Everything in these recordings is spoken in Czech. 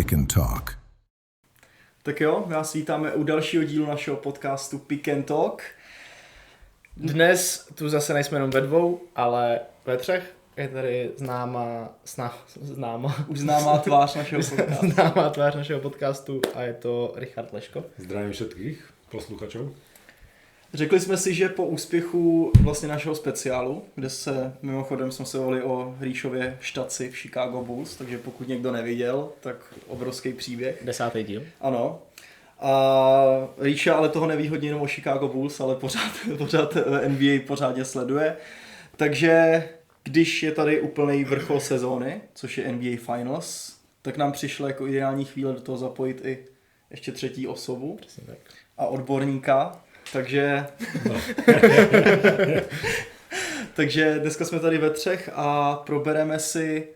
Pick and Talk. Tak jo, vás vítáme u dalšího dílu našeho podcastu Pick and Talk. Dnes tu zase nejsme jenom ve dvou, ale ve třech. Je tady Už známá tvář našeho podcastu. Známá tvář našeho podcastu a je to Richard Leško. Zdravím všetkých posluchačov. Řekli jsme si, že po úspěchu vlastně našeho speciálu, kde se mimochodem jsme se volili o Ríšově štaci v Chicago Bulls, takže pokud někdo neviděl, tak obrovský příběh. 10. díl. Ano. A Ríša ale toho neví hodně jenom o Chicago Bulls, ale pořád NBA pořádně sleduje. Takže když je tady úplný vrchol sezóny, což je NBA Finals, tak nám přišlo jako ideální chvíle do toho zapojit i ještě třetí osobu. Přesně tak. A odborníka. Takže takže dneska jsme tady ve třech a probereme si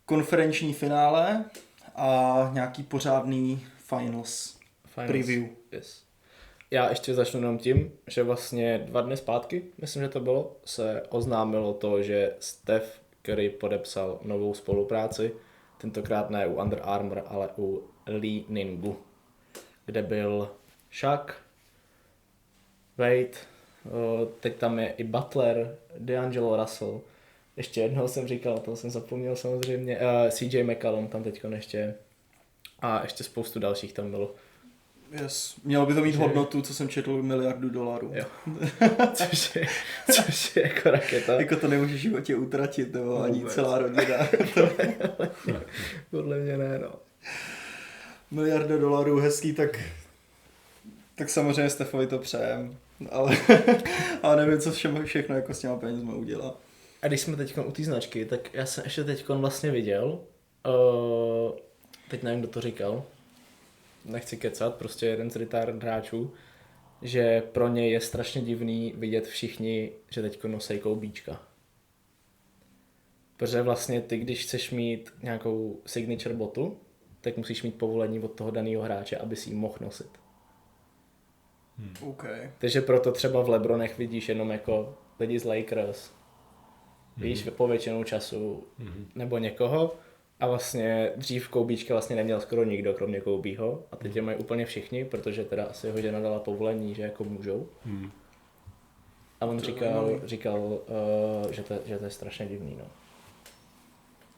konferenční finále a nějaký pořádný finals. Preview. Yes. Já ještě začnu jenom tím, že vlastně 2 dny zpátky, myslím, že to bylo, se oznámilo to, že Steph Curry podepsal novou spolupráci, tentokrát ne u Under Armour, ale u Li Ning, kde byl Shaq, Wade, teď tam je i Butler, D'Angelo Russell, ještě jednoho jsem říkal, toho jsem zapomněl samozřejmě, CJ McCollum tam teďko ještě a ještě spoustu dalších tam bylo. Yes. Mělo by to mít hodnotu, co jsem četl, $1 miliard. Jo. což je jako raketa. Jako to nemůžeš v životě utratit, nebo ani celá rodina. Podle mě ne, no. $1 miliard, hezký, tak samozřejmě Stefovi to přejem. Ale nevím, co všechno jako s těma penězma udělá. A když jsme teď u té značky, tak já jsem ještě teď vlastně viděl, teď nevím, kdo to říkal, nechci kecat, prostě jeden z retired hráčů, že pro ně je strašně divný vidět všichni, že teď nosej koubíčka. Protože vlastně ty, když chceš mít nějakou signature botu, tak musíš mít povolení od toho daného hráče, aby si ji mohl nosit. Okay. Takže proto třeba v LeBronech vidíš jenom jako lidi z Lakers, víš, po většinou času, nebo někoho. A vlastně dřív koubíčka vlastně neměl skoro nikdo, kromě Koubího. A teď je mají úplně všichni, protože teda asi jeho žena dala povolení, že jako můžou. A on říkal že to je strašně divný, no.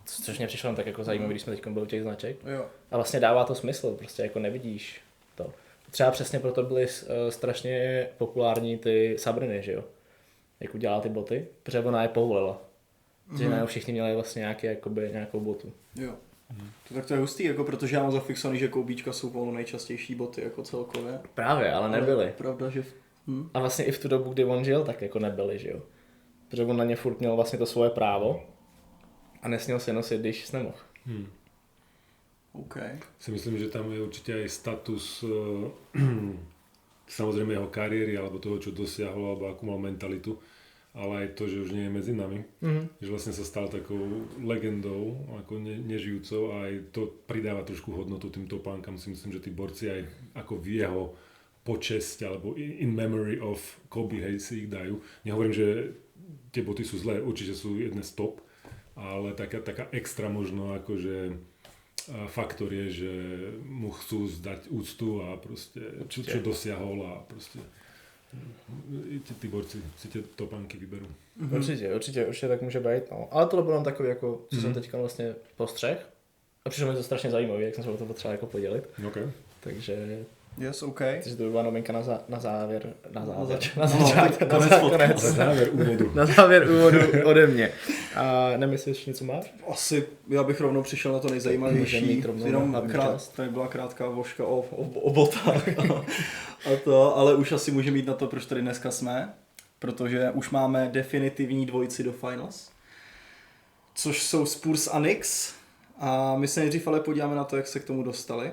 Což mě přišlo tak jako zajímavý, když jsme teď byli u těch značek. Jo. A vlastně dává to smysl, prostě jako nevidíš to. Třeba přesně proto byly strašně populární ty Sabriny, že jo? Jak udělala ty boty, protože ona je povolila. Že najednou všichni měli vlastně nějakou botu. Jo. Tak to je hustý, jako, protože já mám zafixovaný, že koubíčka jsou pomalu nejčastější boty jako celkově. Právě, ale nebyly. Pravda, že... A vlastně i v tu dobu, kdy on žil, tak jako nebyly, že jo. Protože on na ně furt měl vlastně to svoje právo a nesměl se nosit, když jsi nemohl. Okay. Si myslím, že tam je určite aj status samozrejme jeho kariéry alebo toho, čo dosiahol alebo akú mal mentalitu, ale aj to, že už nie je medzi nami. Že vlastne sa stal takou legendou, ako nežijúcou a aj to pridáva trošku hodnotu tým topánkam. Si myslím, že tí borci aj ako v jeho počesť alebo in memory of Kobe, hej, si ich dajú. Nehovorím, že tie boty sú zlé, určite sú jedné z top, ale taká extra možno akože faktor je, že mu chcú zdať úctu a proste čo dosiahol a proste tí borci si tie topánky vyberú. Určitě tak může být, no. Ale tohle bylo jenom takový, jako, co jsem teďka vlastně postřeh. A přišlo mi to strašně zajímavé, jak jsem se o to potřeboval jako podělit. Okay. Takže... Yes, OK. Takže to by byla novinka na závěr úvodu. Na závěr úvodu ode mě. A nemyslíš, něco máš? Asi já bych rovnou přišel na to nejzajímavější. Jenom tady byla krátká voška o botách a to, ale už asi můžeme jít na to, proč tady dneska jsme, protože už máme definitivní dvojici do finals, což jsou Spurs a Knicks a my se nejdřív ale podíváme na to, jak se k tomu dostali.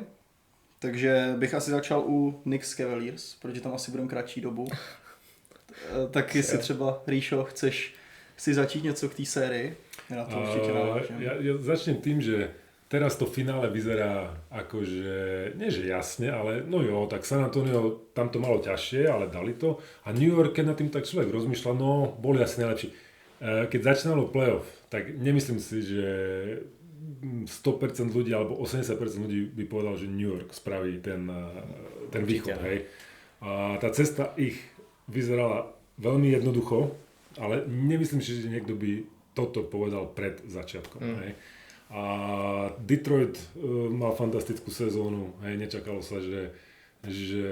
Takže bych asi začal u Knicks Cavaliers, protože tam asi budeme kratší dobu. Tak jestli třeba, Ríšo, chceš si začít něco k té sérii? Ja na to určite navážem. Ja začnem tým, že teraz to finále vyzerá akože, nie že jasne, ale no jo, tak San Antonio tam to malo ťažšie, ale dali to. A New York, keď nad tým tak človek rozmýšľa, no boli asi najlepší. Keď začínalo playoff, tak nemyslím si, že 100% ľudí alebo 80% ľudí by povedal, že New York spraví ten východ. Hej. A tá cesta ich vyzerala veľmi jednoducho, ale nemyslím si, že niekto by toto povedal pred začiatkom. Hej. A Detroit mal fantastickú sezónu, hej, nečakalo sa, že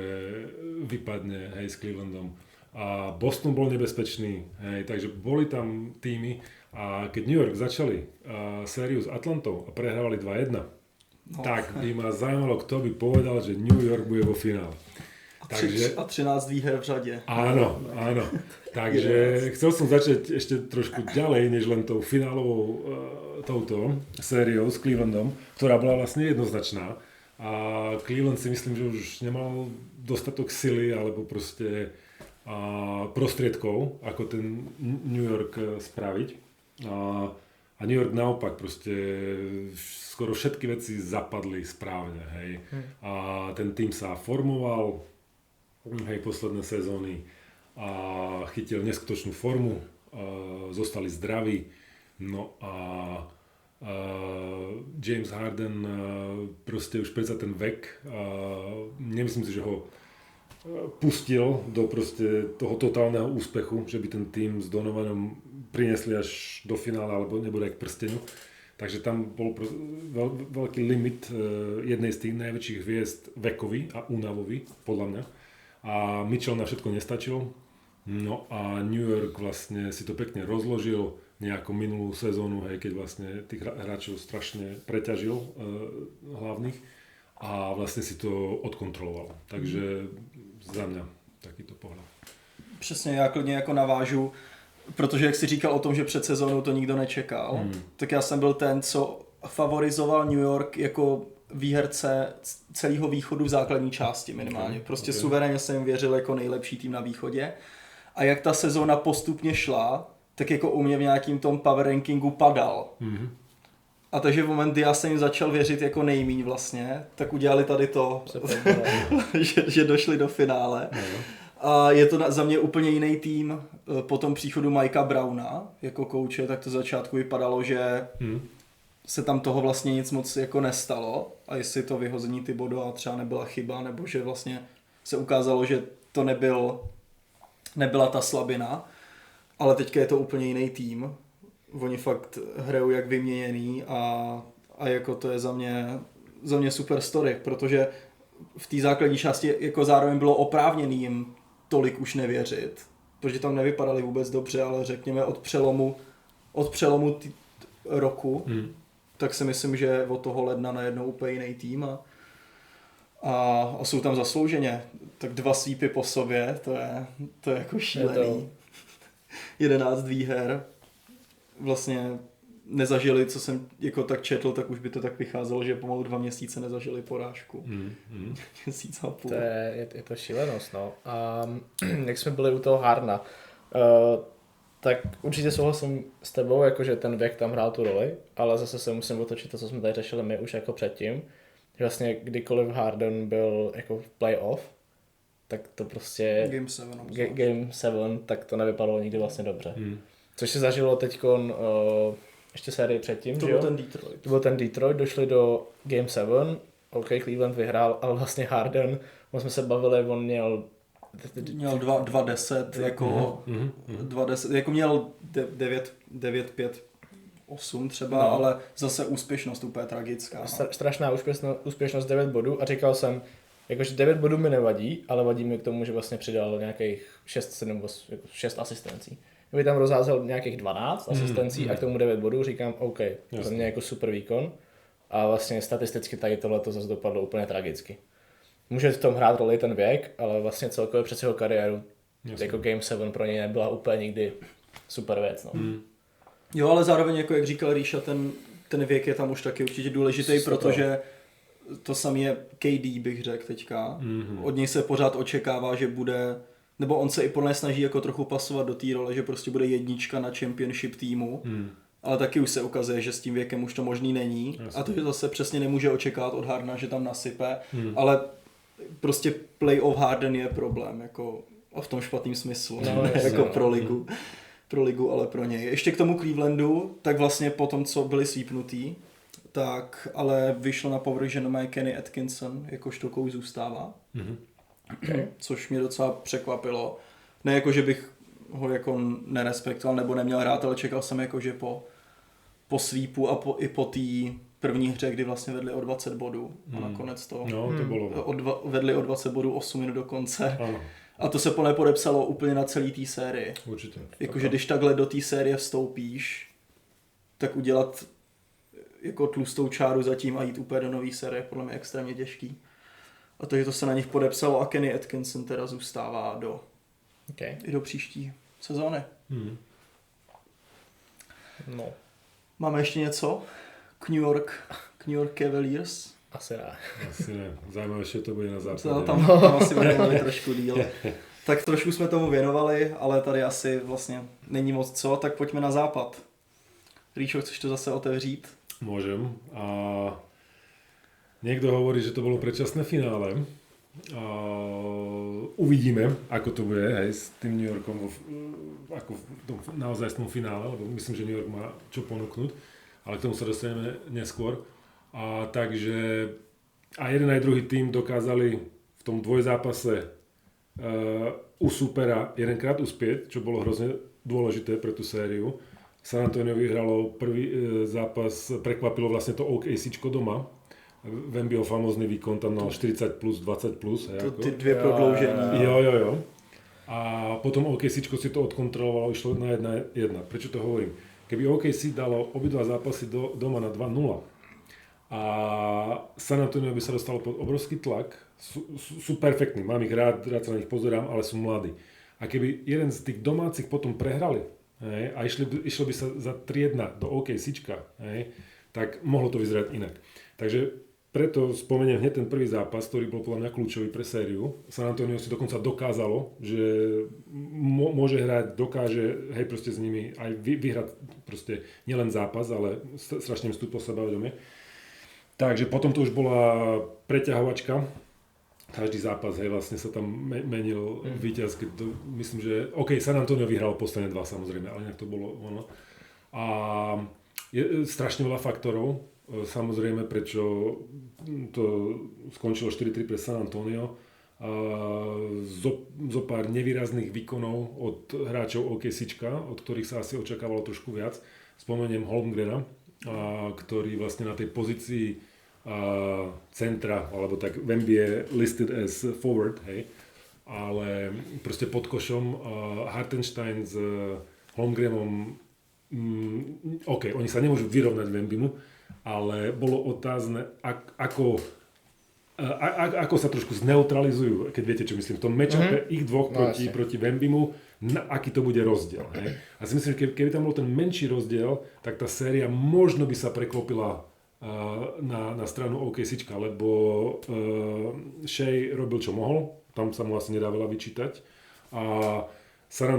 vypadne, hej, s Clevelandom. A Boston bol nebezpečný, hej, takže boli tam týmy a keď New York začali sériu s Atlantou a prehrávali 2-1, tak by ma zaujímalo, kto by povedal, že New York bude vo finále. A 13 výher v řadě. Áno. Takže chcel som začať ešte trošku ďalej, než len tou finálovou touto sériou s Clevelandom, ktorá bola vlastne jednoznačná. A Cleveland si myslím, že už nemal dostatok sily alebo proste prostriedkov, ako ten New York spraviť. A New York naopak proste skoro všetky veci zapadli správne. Hej. A ten tým sa formoval, hej, posledné sezóny a chytil neskutočnú formu, zostali zdraví, no a James Harden proste už predsa ten vek, nemyslím si, že ho pustil do proste toho totálneho úspechu, že by ten tým s Donovanom priniesli až do finále alebo nebude k prsteniu. Takže tam bol veľký limit jednej z tých najväčších hviezd vekový a únavový, podľa mňa. A Mitchell na všetko nestačil. No a New York vlastne si to pekne rozložil nejakú minulú sezónu, hej, keď vlastne tých hráčov strašne preťažil hlavných a vlastne si to odkontroloval. Takže za mňa takýto pohľad. Přesně, já klidně jako navážu, protože jak jsi říkal o tom, že před sezónou to nikdo nečekal, tak já jsem byl ten, co favorizoval New York jako výherce celého východu v základní části minimálně. Prostě suverénně jsem jim věřil jako nejlepší tým na východě. A jak ta sezóna postupně šla, tak jako u mě v nějakým tom power rankingu padal. A takže v moment, kdy já jsem jim začal věřit jako nejmíň vlastně, tak udělali tady to, že došli do finále. A je to za mě úplně jiný tým. Po tom příchodu Mikea Browna jako kouče, tak to začátku vypadalo, že se tam toho vlastně nic moc jako nestalo. A jestli to vyhození Thibodeau třeba nebyla chyba, nebo že vlastně se ukázalo, že to nebyla ta slabina. Ale teďka je to úplně jiný tým. Oni fakt hrajou jak vyměněný a jako to je za mě super story, protože v té základní části jako zároveň bylo oprávněný jim tolik už nevěřit, protože tam nevypadali vůbec dobře, ale řekněme od přelomu roku, tak si myslím, že od toho ledna najednou úplně jiný tým a jsou tam zaslouženě. Tak 2 sweepy po sobě, to je jako šílený. 11 výher. Vlastně nezažili, co jsem jako tak četl, tak už by to tak vycházelo, že pomalu 2 měsíce nezažili porážku. Měsíc a půl. Je to šílenost, no. A jak jsme byli u toho Hardena, tak určitě souhlasím s tebou, jakože ten věk tam hrál tu roli, ale zase se musím otočit to, co jsme tady řešili my už jako předtím. Že vlastně kdykoliv Harden byl jako v playoff, tak to prostě Game 7, tak to nevypadalo nikdy vlastně dobře. Což se zažilo teďkon ještě sérii předtím, to že byl jo? To byl ten Detroit, došli do Game 7, OK, Cleveland vyhrál, ale vlastně Harden, jsme se bavili, on měl 2-10, jako 2-10, jako měl 9-5-8 třeba, no. Ale zase úspěšnost úplně tragická. Strašná úspěšnost 9 bodů a říkal jsem, jakože 9 bodů mi nevadí, ale vadí mi k tomu, že vlastně přidal nějakých 6 asistencí. Kdyby tam rozházel nějakých 12 asistencí a k tomu 9 bodů, říkám OK, to mě jako super výkon a vlastně statisticky tady tohleto zase dopadlo úplně tragicky. Může v tom hrát roli ten věk, ale vlastně celkově přes jeho kariéru jako Game 7 pro něj nebyla úplně nikdy super věc. No. Jo, ale zároveň, jako jak říkal Ríša, ten věk je tam už taky určitě důležitý, protože to samé je KD, bych řekl teďka. Od něj se pořád očekává, že bude, nebo on se i podle mě snaží jako trochu pasovat do té role, že prostě bude jednička na championship týmu. Ale taky už se ukazuje, že s tím věkem už to možný není. Jasně. A to, že zase přesně nemůže očekávat od Hardena, že tam nasype. Ale prostě playoff Harden je problém, jako a v tom špatném smyslu, jako pro ligu, ale pro něj. Ještě k tomu Clevelandu, tak vlastně po tom, co byli sweepnutý, tak, ale vyšlo na povrch, že nomé Kenny Atkinson jakožto kouč zůstává. Což mě docela překvapilo. Ne jako, že bych ho jako nerespektoval nebo neměl hrát, ale čekal jsem jako, že po sweepu a i po té první hře, kdy vlastně vedli o 20 bodů a nakonec to, vedli o 20 bodů 8 minut do konce. Ano. A to se podepsalo úplně na celý té sérii. Určitě. Jakože když takhle do té série vstoupíš, tak udělat jako tlustou čáru zatím a jít úplně do nový série podle mě extrémně těžký. A takže to se na nich podepsalo a Kenny Atkinson teda zůstává i do příští sezóny. No. Máme ještě něco k New York Cavaliers? Asi ne. Asi ne. Zajímavější to bude na západě. Tam asi budeme trošku díl. Tak trošku jsme tomu věnovali, ale tady asi vlastně není moc co, tak pojďme na západ. Ríšo, chceš to zase otevřít? Môžem. A niekto hovorí, že to bolo predčasné finále. A uvidíme, ako to bude s tým New Yorkom ako v tom naozajstnom finále, lebo myslím, že New York má čo ponúknuť, ale k tomu sa dostaneme neskôr. A takže a jeden aj druhý tým dokázali v tom dvojzápase u supera jedenkrát uspieť, čo bolo hrozne dôležité pre tú sériu. San Antonio vyhralo prvý zápas, prekvapilo vlastne to OKCčko doma. Wembyho famózny výkon tam mal 40 plus, 20 plus. To ty dvě prodloužení. Jo. A potom OKCčko si to odkontrolovalo, išlo na 1-1. Prečo to hovorím? Keby OKC dalo obidva zápasy doma na 2-0 a San Antonio by sa dostalo pod obrovský tlak, sú perfektní, mám ich rád sa na nich pozerám, ale sú mladí. A keby jeden z tých domácich potom prehrali, a išlo by sa za 3-1 do OKCčka, tak mohlo to vyzerať inak. Takže preto spomeniem hneď ten prvý zápas, ktorý bol podľa mňa kľúčový pre sériu. San Antonio si dokonca dokázalo, že môže hrať, dokáže proste s nimi aj vyhrať proste nielen zápas, ale strašne vstúpil sebavedomie. Takže potom to už bola preťahovačka. Každý zápas, vlastne sa tam menil víťaz, myslím, že San Antonio vyhral posledné 2 samozrejme, ale inak to bolo ono. A je strašne veľa faktorov, samozrejme, prečo to skončilo 4-3 pre San Antonio. Zo pár nevýrazných výkonov od hráčov OKCčka, od ktorých sa asi očakávalo trošku viac. Spomeniem Holmgrena, ktorý vlastne na tej pozícii centra, alebo tak Wemby je listed as forward, ale proste pod košom Hartenstein s Holmgrenom, oni sa nemôžu vyrovnať Wembymu, ale bolo otázne, ako sa trošku zneutralizujú, keď viete, čo myslím, v tom matchupe ich dvoch proti Wembymu, aký to bude rozdiel. A si myslím, že keby tam bol ten menší rozdiel, tak tá séria možno by sa preklopila na stranu OKCčka, lebo Shea robil čo mohol, tam sa mu asi nedá veľa vyčítať a San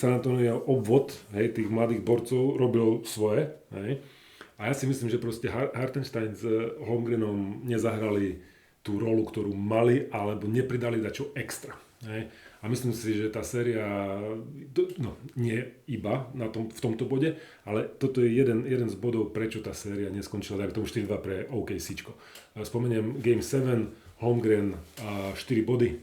Antonio obvod tých mladých borcov robil svoje. A ja si myslím, že proste Hartenstein s Holmgrenom nezahrali tú rolu, ktorú mali, alebo nepridali dačo extra. A myslím si, že tá séria, nie iba v tomto bode, ale toto je jeden z bodov, prečo tá séria neskončila, dajme tomu 4-2 pre OKCčko. Spomeniem Game 7, Holmgren 4 body,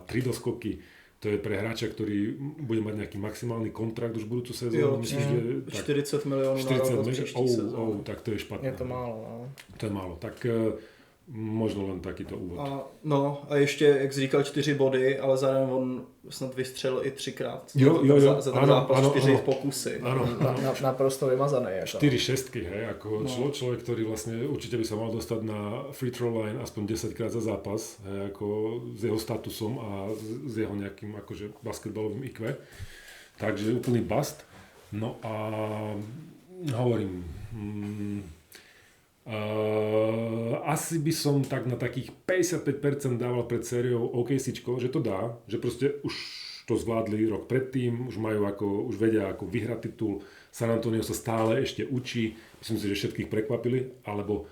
3 doskoky, to je pre hráča, ktorý bude mať nejaký maximálny kontrakt už budúcu sezónu. Myslím, že 40 milionů na rok příští sezónu. Tak to je špatné. Je to málo, no. To je málo, tak možno len takýto úvod. A ještě, jak jsi říkal, 4 body, ale zároveň on snad vystřelil i 3krát. Za ten zápas 4 pokusy. Naprosto vymazaný. 4 šestky, ako človek, ktorý vlastne určite by sa mal dostať na free throw line aspoň 10 krát za zápas, ako s jeho statusom a s jeho nejakým akože basketbalovým IQ. Takže úplný bust. No a hovorím, asi by som tak na takých 55% dával pred sériou OKCčko, že to dá, že proste už to zvládli rok predtým, už vedia ako vyhrať titul. San Antonio sa stále ešte učí, myslím si, že všetkých prekvapili, alebo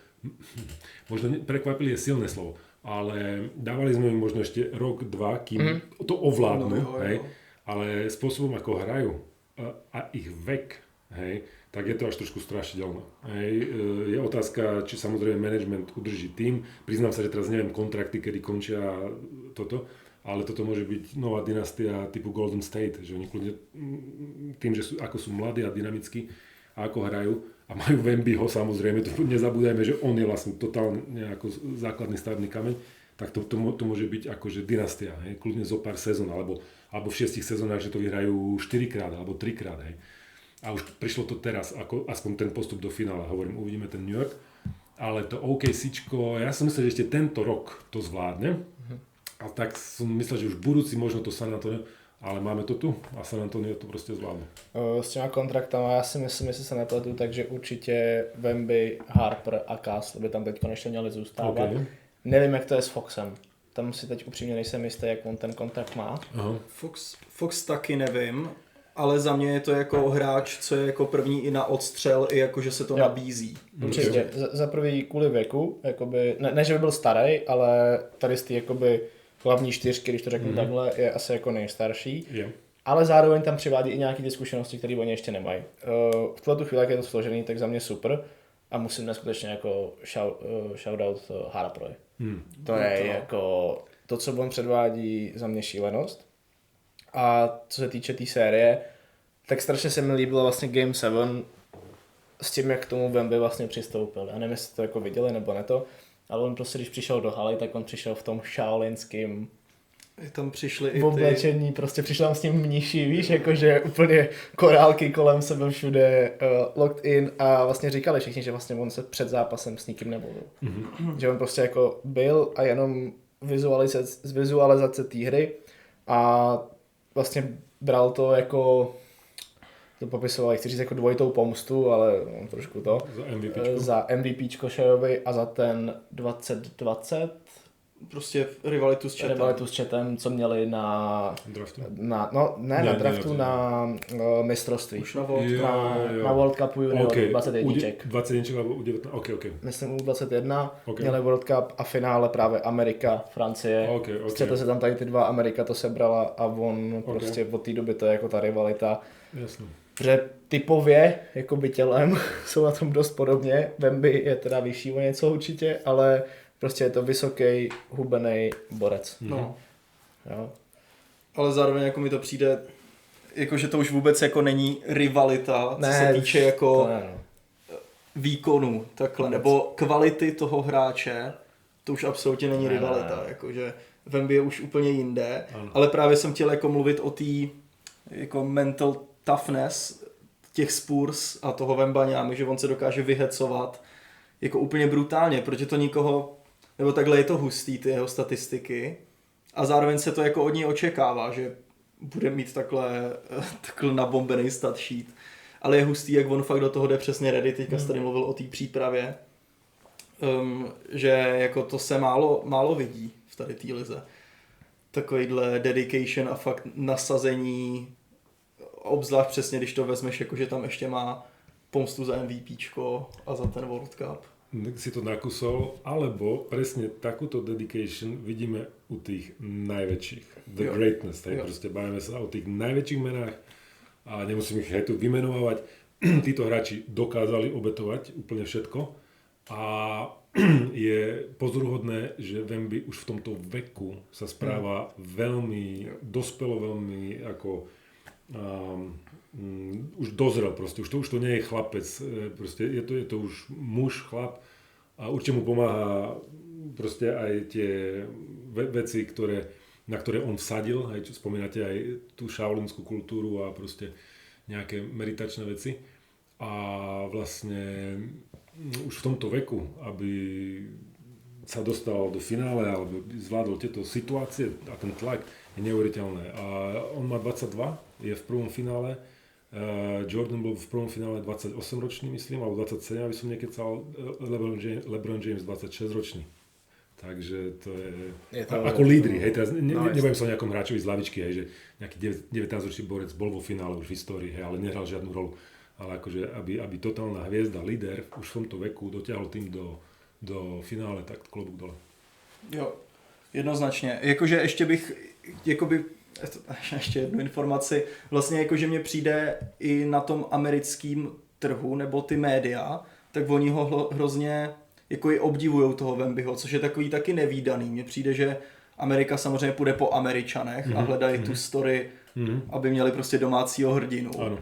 možno prekvapili je silné slovo, ale dávali sme im možno ešte rok, 2, kým to ovládnu, ale spôsobom ako hrajú a ich vek, tak je to až trošku strašidelné. Je otázka, či samozrejme management udrží tým. Priznám sa, že teraz neviem kontrakty, kedy končia toto, ale toto môže byť nová dynastia typu Golden State, že oni kľudne tým, že ako sú mladí a dynamickí a ako hrajú a majú Wembyho, samozrejme, to nezabúdajme, že on je vlastne totálne ako základný stavebný kameň, tak to môže byť akože dynastia, hej? Kľudne zo pár sezón, alebo v 6 sezónach, že to vyhrajú 4-krát alebo 3-krát, hej. A už prišlo to teraz, ako aspoň ten postup do finále, hovorím, uvidíme ten New York, ale to OKCčko, ja som myslel, že ešte tento rok to zvládne, a tak som myslel, že už budúci možno to San Antonio, ale máme to tu a San Antonio to prostě zvládne. S těma kontraktama, já si myslím, jestli se nepletu, takže určitě Wemby, Harper a Castle by tam teď konečně měli zůstávat. Okay. Nevím, jak to je s Foxem. Tam si teď upřímně nejsem jistý, jak on ten kontrakt má. Aha. Fox taky nevím, ale za mě je to jako hráč, co je jako první i na odstřel, i jako, že se to nabízí. Určitě. Za prvý kvůli věku, jakoby, ne, že by byl starý, ale tady z té jakoby hlavní čtyřky, když to řeknu takhle, je asi jako nejstarší. Yeah. Ale zároveň tam přivádí i nějaké ty zkušenosti, které oni ještě nemají. V tuhle chvíli, jak je to složený, tak za mě super. A musím neskutečně jako shoutout Harperovi. To je jako to, co on předvádí, za mě šílenost. A co se týče té série, tak strašně se mi líbilo vlastně Game 7 s tím, jak k tomu Wemby vlastně přistoupil. Já nevím, jestli to jako viděli nebo ne to, ale on prostě, když přišel do haly, tak on přišel v tom shaolinským tam přišli i ty oblečení, prostě přišel tam s tím mniši, víš, jakože úplně korálky kolem sebe všude locked in a vlastně říkali všichni, že vlastně on se před zápasem s nikým nebavil. Že on prostě jako byl a jenom vizualizace té hry a vlastně bral to jako, to popisoval, chci říct jako dvojitou pomstu, ale on trošku to. Za MVPčko Shaovi a za ten 2020 prostě rivalitu s Chatem, co měli na draftu. Na draftu, na mistrovství. Už na World, na World Cupu junior 21. 21 nebo U19, okay. Myslím U21, měli World Cup a finále právě Amerika, Francie. Střetli se tam tady ty dva, Amerika to sebrala a on prostě od té doby to je jako ta rivalita. Jasně. Že typově, jakoby tělem, jsou na tom dost podobně. Wemby je teda vyšší o něco určitě, ale prostě je to vysoký, hubený borec. No. Jo. Ale zároveň jako mi to přijde, jako že to už vůbec jako není rivalita, co se týče jako výkonu, takhle, nebo kvality toho hráče, to už absolutně není rivalita, jakože Wemby je už úplně jinde, ale právě jsem chtěl jako mluvit o té jako mental toughness těch Spurs a toho Wembanyamy, že on se dokáže vyhecovat jako úplně brutálně, protože to nikoho, nebo takhle je to hustý, ty jeho statistiky a zároveň se to jako od něj očekává, že bude mít takhle nabombený stat sheet, ale je hustý, jak on fakt do toho jde přesně ready, teďka jsi tady mluvil o té přípravě, že jako to se málo vidí v tady té lize. Takovýhle dedication a fakt nasazení, obzvlášť přesně, když to vezmeš, jako že tam ještě má pomstu za MVPčko a za ten World Cup. Si to nakusol, alebo presne takúto dedication vidíme u tých najväčších. The greatness, tak proste bavíme sa o tých najväčších menách a nemusím ich tu vymenovať. Títo hráči dokázali obetovať úplne všetko a je pozoruhodné, že Wemby už v tomto veku sa správa veľmi dospelo, veľmi ako už dozrel proste, už to nie je chlapec, proste je to už muž, chlap a určite mu pomáha proste aj tie veci, na ktoré on vsadil, aj čo spomínate aj tú šaolínsku kultúru a proste nejaké meditačné veci a vlastne už v tomto veku, aby sa dostal do finále alebo zvládol tieto situácie a ten tlak je neuveriteľné. A on má 22, je v prvom finále. Jordan bol v prvom finále 28 ročný, myslím, alebo 27, aby som nekecal, LeBron James 26 ročný. Takže to je to ako lídri, hej, teraz nebudem sa o nejakom hráčovi z lavičky, hej, že nejaký 19-ročný borec bol vo finále už v histórii, hej, ale nehral žiadnu rolu. Ale akože, aby totálna hviezda, líder už v tomto veku dotiahol tým do finále, tak klobúk dole. Jo, jednoznačně. Jakože ještě bych, jakoby, ještě jednu informaci, vlastně jakože mně přijde i na tom americkým trhu nebo ty média, tak oni ho hrozně jako i obdivujou toho Wembyho, což je takový taky nevídaný. Mně přijde, že Amerika samozřejmě půjde po Američanech a hledají tu story, aby měli prostě domácího hrdinu. Ano.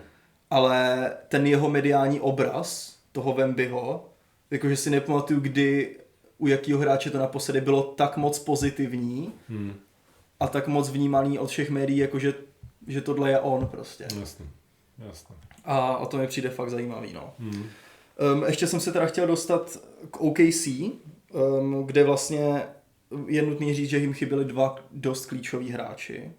Ale ten jeho mediální obraz toho Wembyho, jakože si nepamatuju, kdy u jakého hráče to naposledy bylo tak moc pozitivní a tak moc vnímaný od všech médií, jakože že tohle je on prostě. Jasně. A to mi přijde fakt zajímavý, no. Ještě jsem se teda chtěl dostat k OKC, kde vlastně je nutný říct, že jim chyběli 2 dost klíčoví hráči.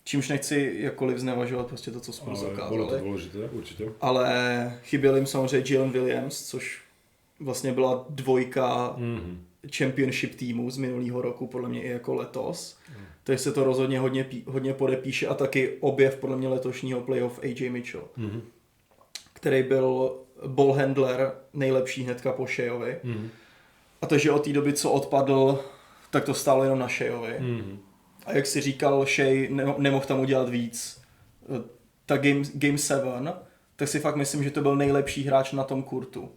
Čímž nechci jakkoliv znevažovat prostě to, co Spurs dokázali. Bylo to důležité, určitě. Ale chyběl jim samozřejmě Jalen Williams, což vlastně byla 2 championship týmu z minulého roku, podle mě i jako letos. Takže se to rozhodně hodně podepíše a taky objev podle mě letošního playoff AJ Mitchell, který byl ball handler nejlepší hnedka po Sheaovi. A takže od té doby, co odpadl, tak to stálo jenom na Sheaovi. A jak si říkal, Shea nemohl tam udělat víc. Ta game 7, tak si fakt myslím, že to byl nejlepší hráč na tom kurtu.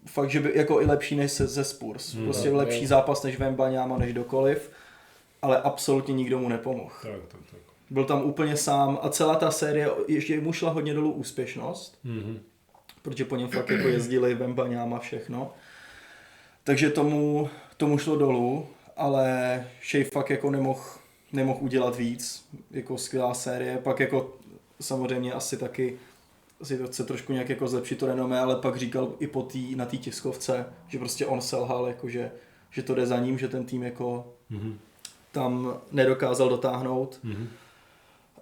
Fakt, že by jako i lepší než ze Spurs. Prostě lepší zápas než Wembanyama, než dokoliv. Ale absolutně nikdo mu nepomohl. Tak. Byl tam úplně sám a celá ta série, ještě mu šla hodně dolů úspěšnost. Protože po něm fakt jako jezdili Wembanyama všechno. Takže tomu šlo dolů. Ale Shea fakt jako nemohl udělat víc, jako skvělá série, pak jako samozřejmě asi taky si to chce trošku nějak jako zlepšit to renomé, ale pak říkal i na té tiskovce, že prostě on selhal, jako že to jde za ním, že ten tým jako tam nedokázal dotáhnout,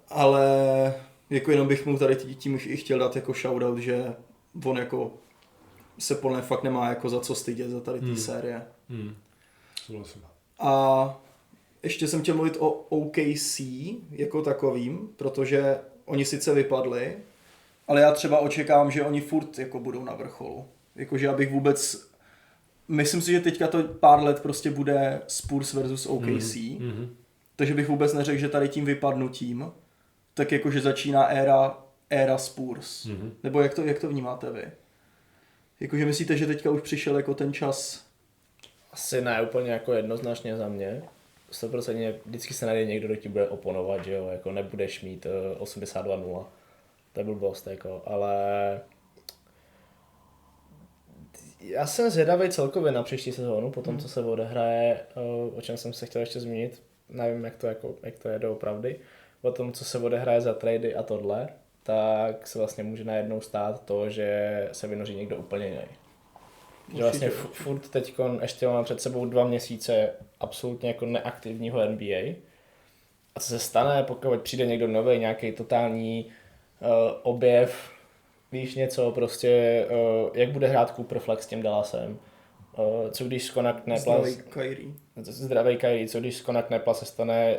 ale jako jenom bych mu tady tím i chtěl dát jako shoutout, že on jako se podle mě fakt nemá jako za co stydět za tady té série. A ještě jsem chtěl mluvit o OKC jako takovým, protože oni sice vypadli, ale já třeba očekávám, že oni furt jako budou na vrcholu. Jakože abych vůbec... Myslím si, že teďka to pár let prostě bude Spurs versus OKC, takže bych vůbec neřekl, že tady tím vypadnutím, tak jakože začíná éra Spurs. Nebo jak to vnímáte vy? Jakože myslíte, že teďka už přišel jako ten čas... Asi ne úplně jako jednoznačně za mě. 100% vždycky se najde někdo, kdo ti bude oponovat, že jo, jako nebudeš mít 82-0. To je blbost, jako, ale já jsem zvědavý celkově na příští sezónu, po tom, co se odehraje, o čem jsem se chtěl ještě zmínit, nevím, jak to je doopravdy, po tom, co se odehraje za trady a tohle, tak se vlastně může najednou stát to, že se vynoří někdo úplně jiný. Že vlastně furt teď ještě máme před sebou 2 měsíce absolutně jako neaktivního NBA. A co se stane, pokud přijde někdo nový, nějaký totální objev, víš něco, prostě jak bude hrát Cooper Flex s tím Dallasem. Co když Skonak Nepla... Zdravej Kyrie. Co když Skonak Nepla se stane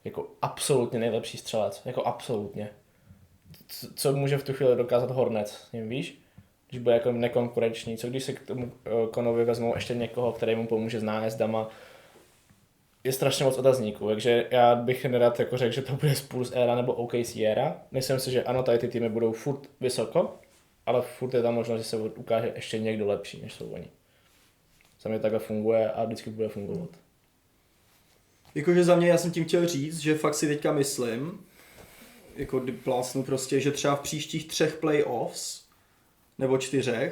jako absolutně nejlepší střelec. Jako absolutně. Co může v tu chvíli dokázat Hornets s ním, víš? Když bude jako nekonkurenční, co když se k tomu Konovi vezmou ještě někoho, který mu pomůže s nájezdama. Je strašně moc otazníků, takže já bych nerad jako řekl, že to bude Spurs éra nebo OKC éra. Myslím si, že ano, tady ty týmy budou furt vysoko, ale furt je tam možnost, že se ukáže ještě někdo lepší, než jsou oni. Za mě takhle funguje a vždycky bude fungovat. Jakože za mě, já jsem tím chtěl říct, že fakt si teďka myslím, jako plásnu prostě, že třeba v příštích 3 playoffs nebo 4,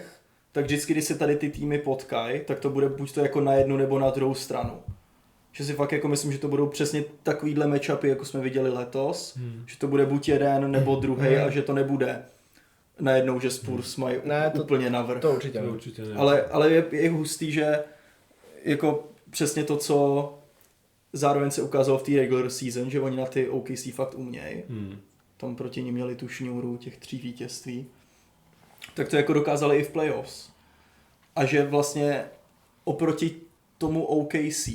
tak vždycky, když se tady ty týmy potkají, tak to bude buď to jako na jednu nebo na druhou stranu. Že si fakt jako myslím, že to budou přesně takovýhle matchupy, jako jsme viděli letos, že to bude buď jeden nebo druhý a že to nebude najednou, že Spurs mají úplně navrch. To určitě ne. Ale je hustý, že jako přesně to, co zároveň se ukázalo v té regular season, že oni na ty OKC fakt umějí. Tam proti ní měli tu šňůru těch 3 vítězství. Tak to jako dokázali i v playoffs. A že vlastně oproti tomu OKC,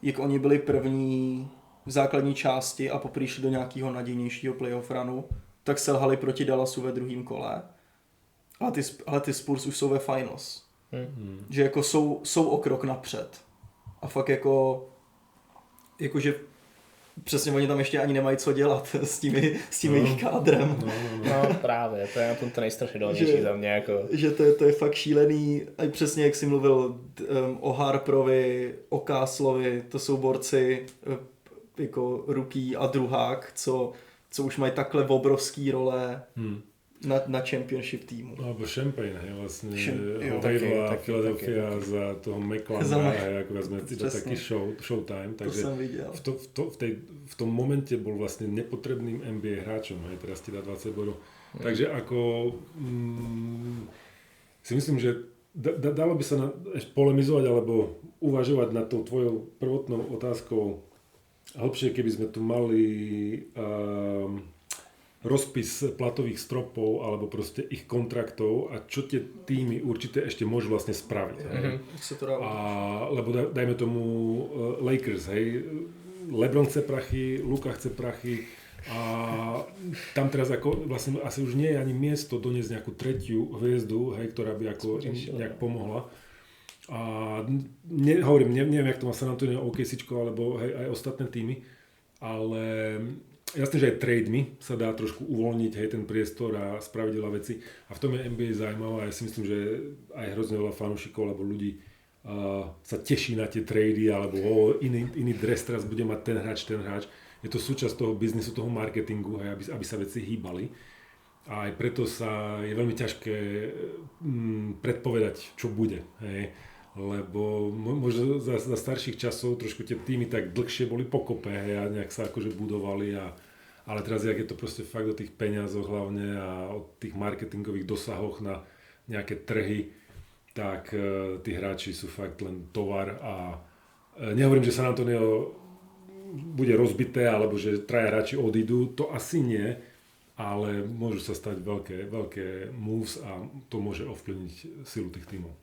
jak oni byli první v základní části a poprvé šli do nějakého nadějnějšího playoff runu, tak selhali proti Dallasu ve druhém kole. Ale ty Spurs už jsou ve finals. Že jako jsou o krok napřed. A fakt jakože přesně oni tam ještě ani nemají co dělat s tím jejich kádrem. No právě, to je na tom to nejstrašidelnější za mě. Jako. Že to je fakt šílený, a přesně jak jsi mluvil o Harperovi, o Castlovi, to jsou borci jako Rookie a druhák, co už mají takhle obrovský role na championship týmu. Alebo Champagne, hej, vlastne Taylor a Philadelphia za toho McLeana, ako sme taký showtime, takže v tom momente bol vlastne nepotrebným NBA hráčom, hej, teraz ti dá 20 bodov. Takže ako si myslím, že dalo by sa polemizovať alebo uvažovať nad tou tvojou prvotnou otázkou hlbšie, keby sme tu mali rozpis platových stropov alebo proste ich kontraktov a čo tie týmy určite ešte môžu vlastne spraviť. Lebo dajme tomu Lakers, hej, LeBron chce prachy, Luka chce prachy a tam teraz ako vlastne asi už nie je ani miesto doniesť nejakú tretiu hviezdu, hej, ktorá by ako nejak pomohla. A neviem, jak to má San Antonio, OKCčko alebo hej, aj ostatné týmy, ale jasne, že aj trade-mi sa dá trošku uvoľniť, hej, ten priestor a spraviť veľa veci. A v tom je NBA zaujímavé a ja si myslím, že aj hrozne veľa fanúšikov alebo ľudí sa teší na tie trady alebo iný dres teraz bude mať ten hráč. Je to súčasť toho biznisu, toho marketingu, hej, aby sa veci hýbali. A aj preto je veľmi ťažké predpovedať, čo bude. Hej. Lebo možno za starších časov trošku tie týmy tak dlhšie boli pokope, hej, a nejak sa akože budovali, ale teraz jak je to proste fakt o tých peniazoch hlavne a o tých marketingových dosahoch na nejaké trhy, tak tí hráči sú fakt len tovar a nehovorím, že San Antonio bude rozbité alebo že traja hráči odídu, to asi nie, ale môžu sa stať veľké moves a to môže ovplyvniť silu tých týmov.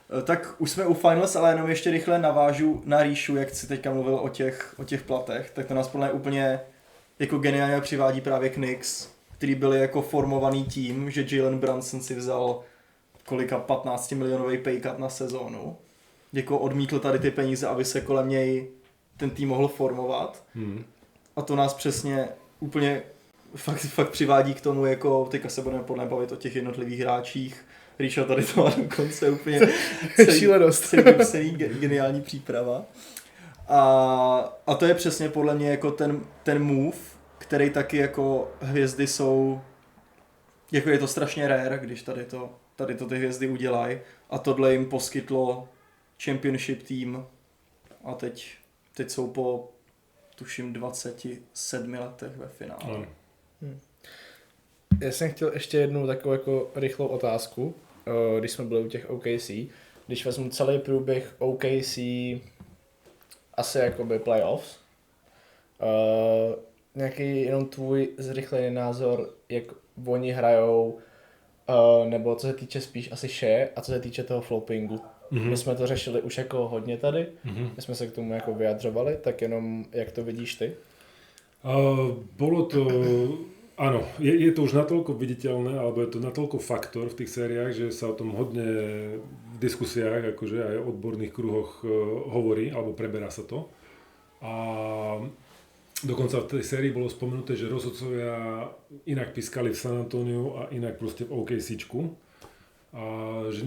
Tak už jsme u Finals, ale jenom ještě rychle navážu na Ríšu, jak jsi teďka mluvil o těch platech, tak to nás podle mě úplně jako geniálně přivádí právě Knicks, který byli jako formovaný tím, že Jalen Brunson si vzal 15 milionový pay cut na sezónu, jako odmítl tady ty peníze, aby se kolem něj ten tým mohl formovat. A to nás přesně úplně fakt přivádí k tomu, jako teďka se budeme podle mě bavit o těch jednotlivých hráčích. Ríša tady to má dokonce úplně celý geniální příprava. A to je přesně podle mě jako ten move, který taky jako hvězdy jsou, jako je to strašně rare, když tady to ty hvězdy udělají. A tohle jim poskytlo championship tým a teď jsou po tuším 27 letech ve finále. Já jsem chtěl ještě jednu takovou jako rychlou otázku, když jsme byli u těch OKC. Když vezmu celý průběh OKC asi jakoby playoffs, nějaký jenom tvůj zrychlený názor, jak oni hrajou, nebo co se týče spíš asi share a co se týče toho floppingu. My jsme to řešili už jako hodně tady, my jsme se k tomu jako vyjadřovali, tak jenom jak to vidíš ty? Bolo to... Áno, je to už natoľko viditeľné, alebo je to natoľko faktor v tých sériách, že sa o tom hodne v diskusiách, akože aj v odborných kruhoch hovorí, alebo preberá sa to. A dokonca v tej sérii bolo spomenuté, že rozhodcovia inak pískali v San Antoniu a inak proste v OKCčku. A že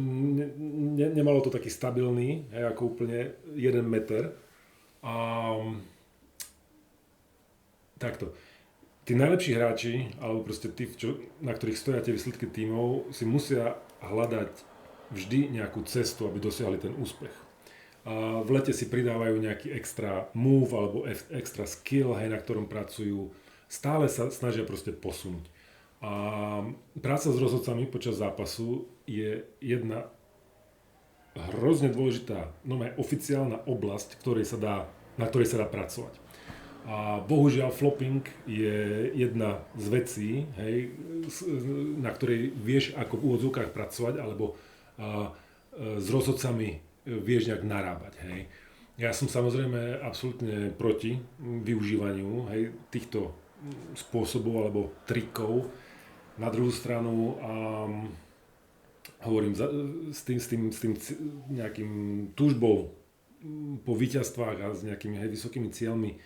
nemalo to taký stabilný, ako úplne 1 meter. A takto. Tí najlepší hráči, alebo proste tí, na ktorých stoja tie výsledky tímov, si musia hľadať vždy nejakú cestu, aby dosiahli ten úspech. A v lete si pridávajú nejaký extra move alebo extra skill, hej, na ktorom pracujú. Stále sa snažia proste posunúť. A práca s rozhodcami počas zápasu je jedna hrozne dôležitá, oficiálna oblasť, na ktorej sa dá pracovať. A bohužiaľ flopping je jedna z vecí, hej, na ktorej vieš ako v úvodzovkách pracovať, alebo s rozhodcami vieš nejak narábať. Hej. Ja som samozrejme absolútne proti využívaniu, hej, týchto spôsobov alebo trikov. Na druhú stranu hovorím s tým nejakým túžbou po víťazstvách a s nejakými vysokými cieľmi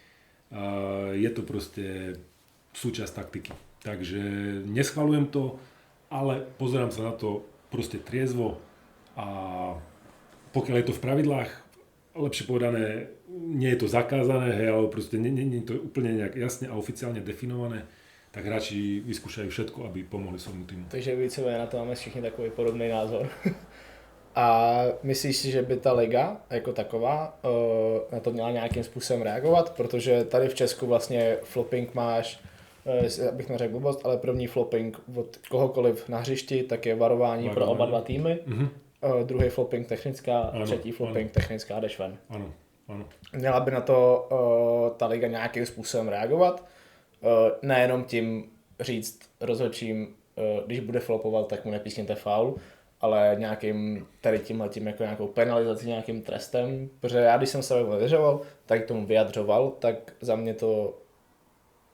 Je to proste súčasť taktiky. Takže neschvaľujem to, ale pozerám sa na to proste triezvo a pokiaľ je to v pravidlách, lepšie povedané, nie je to zakázané, hej, ale proste nie je to úplne nejak jasne a oficiálne definované, tak hráči vyskúšajú všetko, aby pomohli svojmu týmu. Takže víceméně na to máme všichni takový podobný názor. A myslíš si, že by ta liga jako taková na to měla nějakým způsobem reagovat? Protože tady v Česku vlastně flopping máš, abych neřekl blbost, ale první flopping od kohokoliv na hřišti, tak je varování pro oba dva týmy. Druhý flopping technická, třetí flopping technická, jdeš ven. Ano. Měla by na to ta liga nějakým způsobem reagovat? Nejenom tím říct rozhodčím, když bude flopovat, tak mu nepísněte faul, ale nějakým tady tímhletím jako nějakou penalizací, nějakým trestem, protože já když jsem se vyjadřoval, tak tomu vyjadřoval, tak za mě to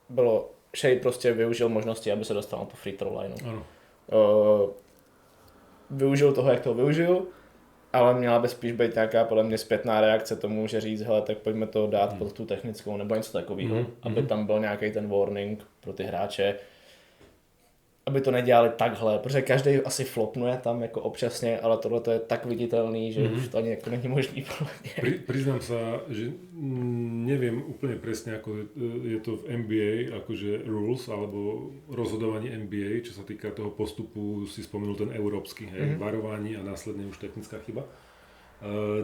bylo, Shea prostě využil možnosti, aby se dostal na to free throw line. Využil toho, jak to využil, ale měla by spíš být nějaká podle mě zpětná reakce, to může říct, hele, tak pojďme to dát pod tu technickou nebo něco takového, aby tam byl nějaký ten warning pro ty hráče, aby to nedělali takhle, protože každý asi flopnuje tam jako občasně, ale tohle to je tak viditelný, že už to ani jako není možný podle mě. Priznám sa, že neviem úplne presne, ako je to v NBA, akože rules, alebo rozhodovanie NBA, čo sa týka toho postupu, si spomenul ten európsky, varovanie a následne už technická chyba.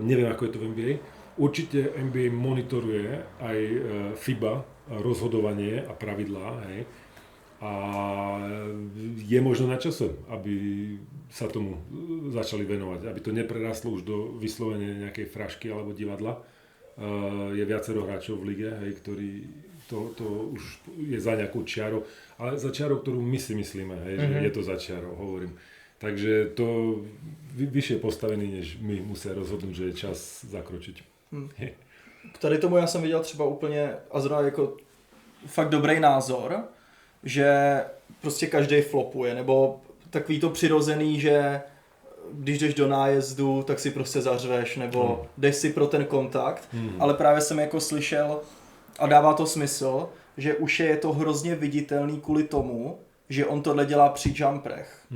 Neviem, ako je to v NBA. Určite NBA monitoruje aj FIBA, rozhodovanie a pravidlá, hej. A je možno na čase, aby sa tomu začali venovať, aby to neprerastlo už do vyslovene nejakej frašky alebo divadla. Je viacero hráčov v lige, hej, ktorí to už je za nejakou čiarou, ale za čiarou, ktorú my si myslíme, hej, že je to za čiarou, hovorím. Takže to vyššie postavení, než my musia rozhodnúť, že je čas zakročiť. K tady tomu já jsem viděl třeba úplně a zrovna jako fakt dobrý názor, že prostě každý flopuje, nebo takový to přirozený, že když jdeš do nájezdu, tak si prostě zařveš, nebo jdeš si pro ten kontakt, ale právě jsem jako slyšel a dává to smysl, že už je to hrozně viditelný kvůli tomu, že on tohle dělá při jumperech.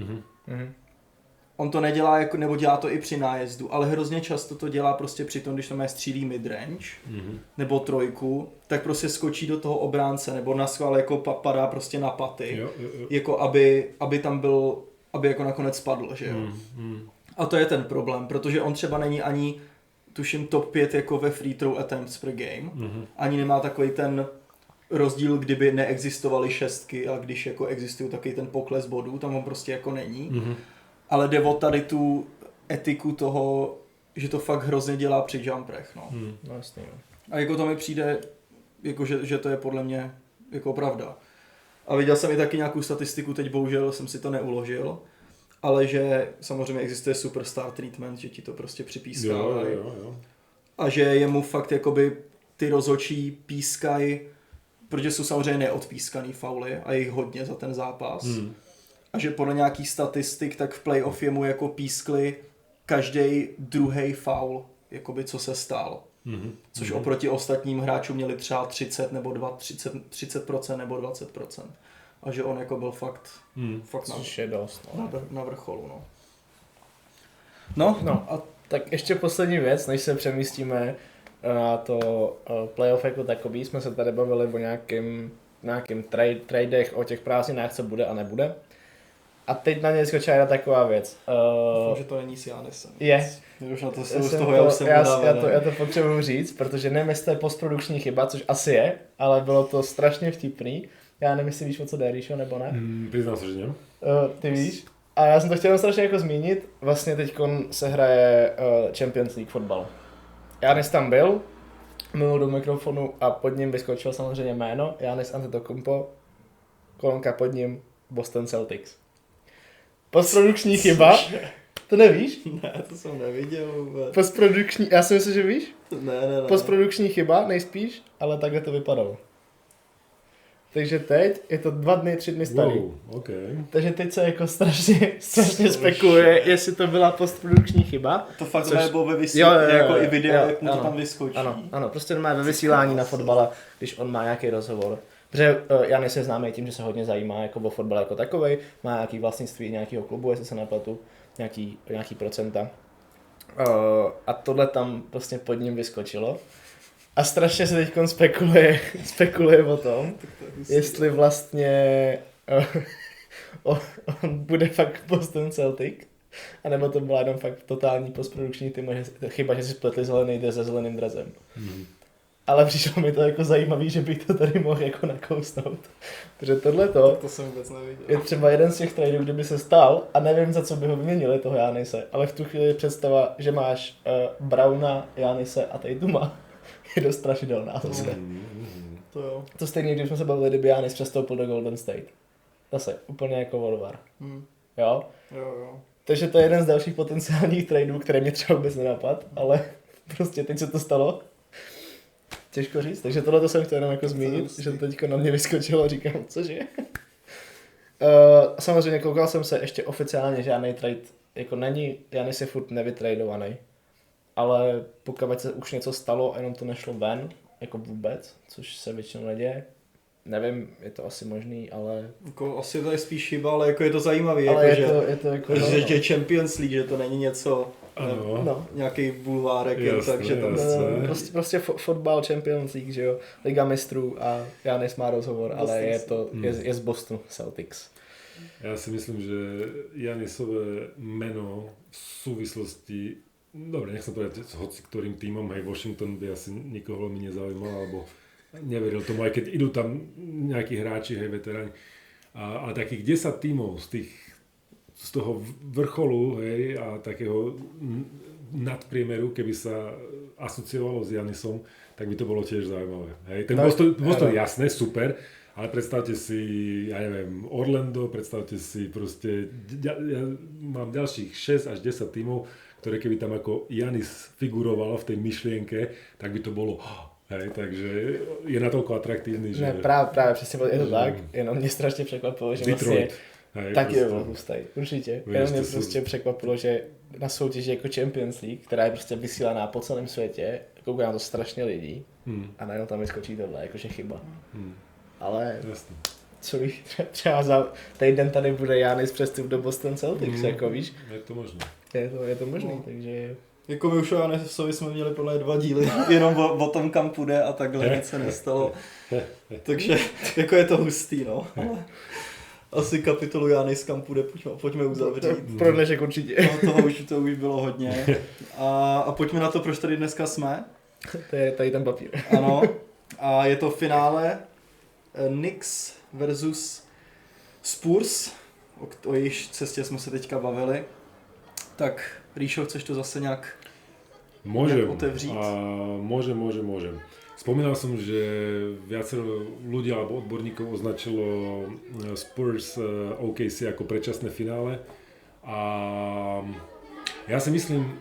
On to nedělá, jako, nebo dělá to i při nájezdu, ale hrozně často to dělá prostě při tom, když tam je střílí midrange, nebo trojku, tak prostě skočí do toho obránce, nebo naschvál jako padá prostě na paty, jako aby tam byl, aby jako nakonec spadl, že jo. A to je ten problém, protože on třeba není ani, tuším, top 5 jako ve free throw attempts per game, ani nemá takový ten rozdíl, kdyby neexistovaly šestky a když jako existují takový ten pokles bodů, tam on prostě jako není. Ale jde o tady tu etiku toho, že to fakt hrozně dělá při jumperech, no. No jasně, jo. A jako to mi přijde, jako že to je podle mě jako pravda. A viděl jsem i taky nějakou statistiku, teď bohužel jsem si to neuložil, ale že samozřejmě existuje superstar treatment, že ti to prostě připískávají. A že jemu fakt jakoby ty rozhodčí pískají, protože jsou samozřejmě neodpískaný fauly a je jich hodně za ten zápas. A že podle nějakých statistik, tak v playoff jemu jako pískli každý druhý faul, jakoby co se stal. Což oproti ostatním hráčům měli třeba 30 nebo 30% nebo 20%. A že on jako byl fakt na vrcholu. No. A tak ještě poslední věc, než se přemístíme na to playoff jako takový, jsme se tady bavili o nějakým tradech, o těch prázdninách, co bude a nebude. A teď na ně skočila jedna taková věc. Že to není s Giannisem. Je. Já to potřebuji říct, protože nevím, jestli to je postprodukční chyba, což asi je, ale bylo to strašně vtipný. Já nevím, jestli víš, o co jde, Ríšo, nebo ne? Přiznám se, že ne. Ty víš? A já jsem to chtěl strašně jako zmínit. Vlastně teď se hraje Champions League fotbal. Giannis tam byl, mluvil do mikrofonu a pod ním vyskočil samozřejmě jméno Giannis Antetokounmpo, kolonka pod ním Boston Celtics. Postprodukční chyba. To nevíš? Ne, to jsem neviděl vůbec. Postprodukční, já si myslím, že víš? Ne. Postprodukční chyba, nejspíš, ale takhle to vypadalo. Takže teď je to 2 dny, 3 dny starý. Wow, okay. Takže teď se jako strašně spekuluje, jestli to byla postprodukční chyba. To fakt bylo ve vysílání, jako i video, jak mu to tam vyskočí. Ano, prostě má ve vysílání na fotbale, když on má nějaký rozhovor. Protože Janis je známý tím, že se hodně zajímá jako o fotbal jako takovej, má nějaký vlastnictví nějakého klubu, jestli se nepletu, nějaký procenta. A tohle tam prostě pod ním vyskočilo. A strašně se teď spekuluje o tom, jestli vlastně on bude fakt Boston Celtic, anebo to byla jenom fakt totální postprodukční chyba, že si spletli zelený dres se zeleným dresem. Ale přišlo mi to jako zajímavý, že bych to tady mohl jako nakousnout. Protože tohleto to jsem vůbec neviděl. Je třeba jeden z těch tradeů, kdyby se stal, a nevím, za co by ho vyměnili toho Janise, ale v tu chvíli je představa, že máš Browna, Janise a Tatuma. Je dost strašidelná zase. To jo. To stejně, když jsme se bavili, kdyby Giannis přestoupil do Golden State. Zase, úplně jako odvar. Jo? Jo. Takže to je jeden z dalších potenciálních tradeů, které mě třeba vůbec nenapad, ale prostě teď se to stalo. Těžko říct, takže tohle jsem chtěl jenom jako zmínit, že to teďko na mě vyskočilo a říkám, cože? Samozřejmě koukal jsem se, ještě oficiálně žádný trade jako není, Giannis je furt nevytradovaný. Ale pokud se už něco stalo a jenom to nešlo ven, jako vůbec, což se většinou neděje, nevím, je to asi možný, ale... Jako, asi to je spíš chyba, ale jako je to zajímavý, ale jako, je to jako... že Champions League, že to není něco, nějaký bulvárek, takže tam... Prostě fotbal Champions League, že jo, Liga mistrů a Giannis má rozhovor, ale je z Bostonu Celtics. Ja si myslím, že Giannisové meno v súvislosti, dobre, nechcem povedať s hoci ktorým tímom, hej, Washington by asi nikoho veľmi nezaujímal, alebo neveril tomu, aj keď idú tam nejakí hráči, hej, veteráni, ale takých 10 tímov z toho vrcholu, hej, a takého nadpriemeru, keby sa asociovalo s Giannisom, tak by to bolo tiež zaujímavé. Hej. Ten Boston jasné, super, ale predstavte si, ja neviem, Orlando, predstavte si proste, ja mám ďalších 6 až 10 tímov, ktoré keby tam ako Giannis figurovalo v tej myšlienke, tak by to bolo, hej, takže je natoľko atraktívny, že... Ne, právě přesně je to tak, jenom mě strašně překvapilo, že Detroit. Vlastně taky je byl hustej, určitě. Jenom mě prostě překvapilo, že na soutěži jako Champions League, která je prostě vysílaná po celém světě, kouká na to strašně lidí a najednou tam vyskočí tohle, jakože chyba. Ale jasný. co bych třeba za týden tady bude Giannis přestup do Boston Celtics, jako víš? Je to možné. Je to možný, takže... Jako my už o Giannisovi jsme měli podle 2 díly, jenom o tom, kam půjde a takhle nic se nestalo. Takže jako je to hustý, no. Ale asi kapitolu Giannis, kam půjde, pojďme uzavřít. Pro dnešek určitě. No, to už bylo hodně. A pojďme na to, proč tady dneska jsme. To je tady ten papír. Ano. A je to finále Knicks versus Spurs, o jejíž cestě jsme se teďka bavili. Tak, Ríšo, chceš to zase nějak otevřít? Môžem. Spomínal som, že viacero ľudí alebo odborníkov označilo Spurs OKC ako predčasné finále a ja si myslím,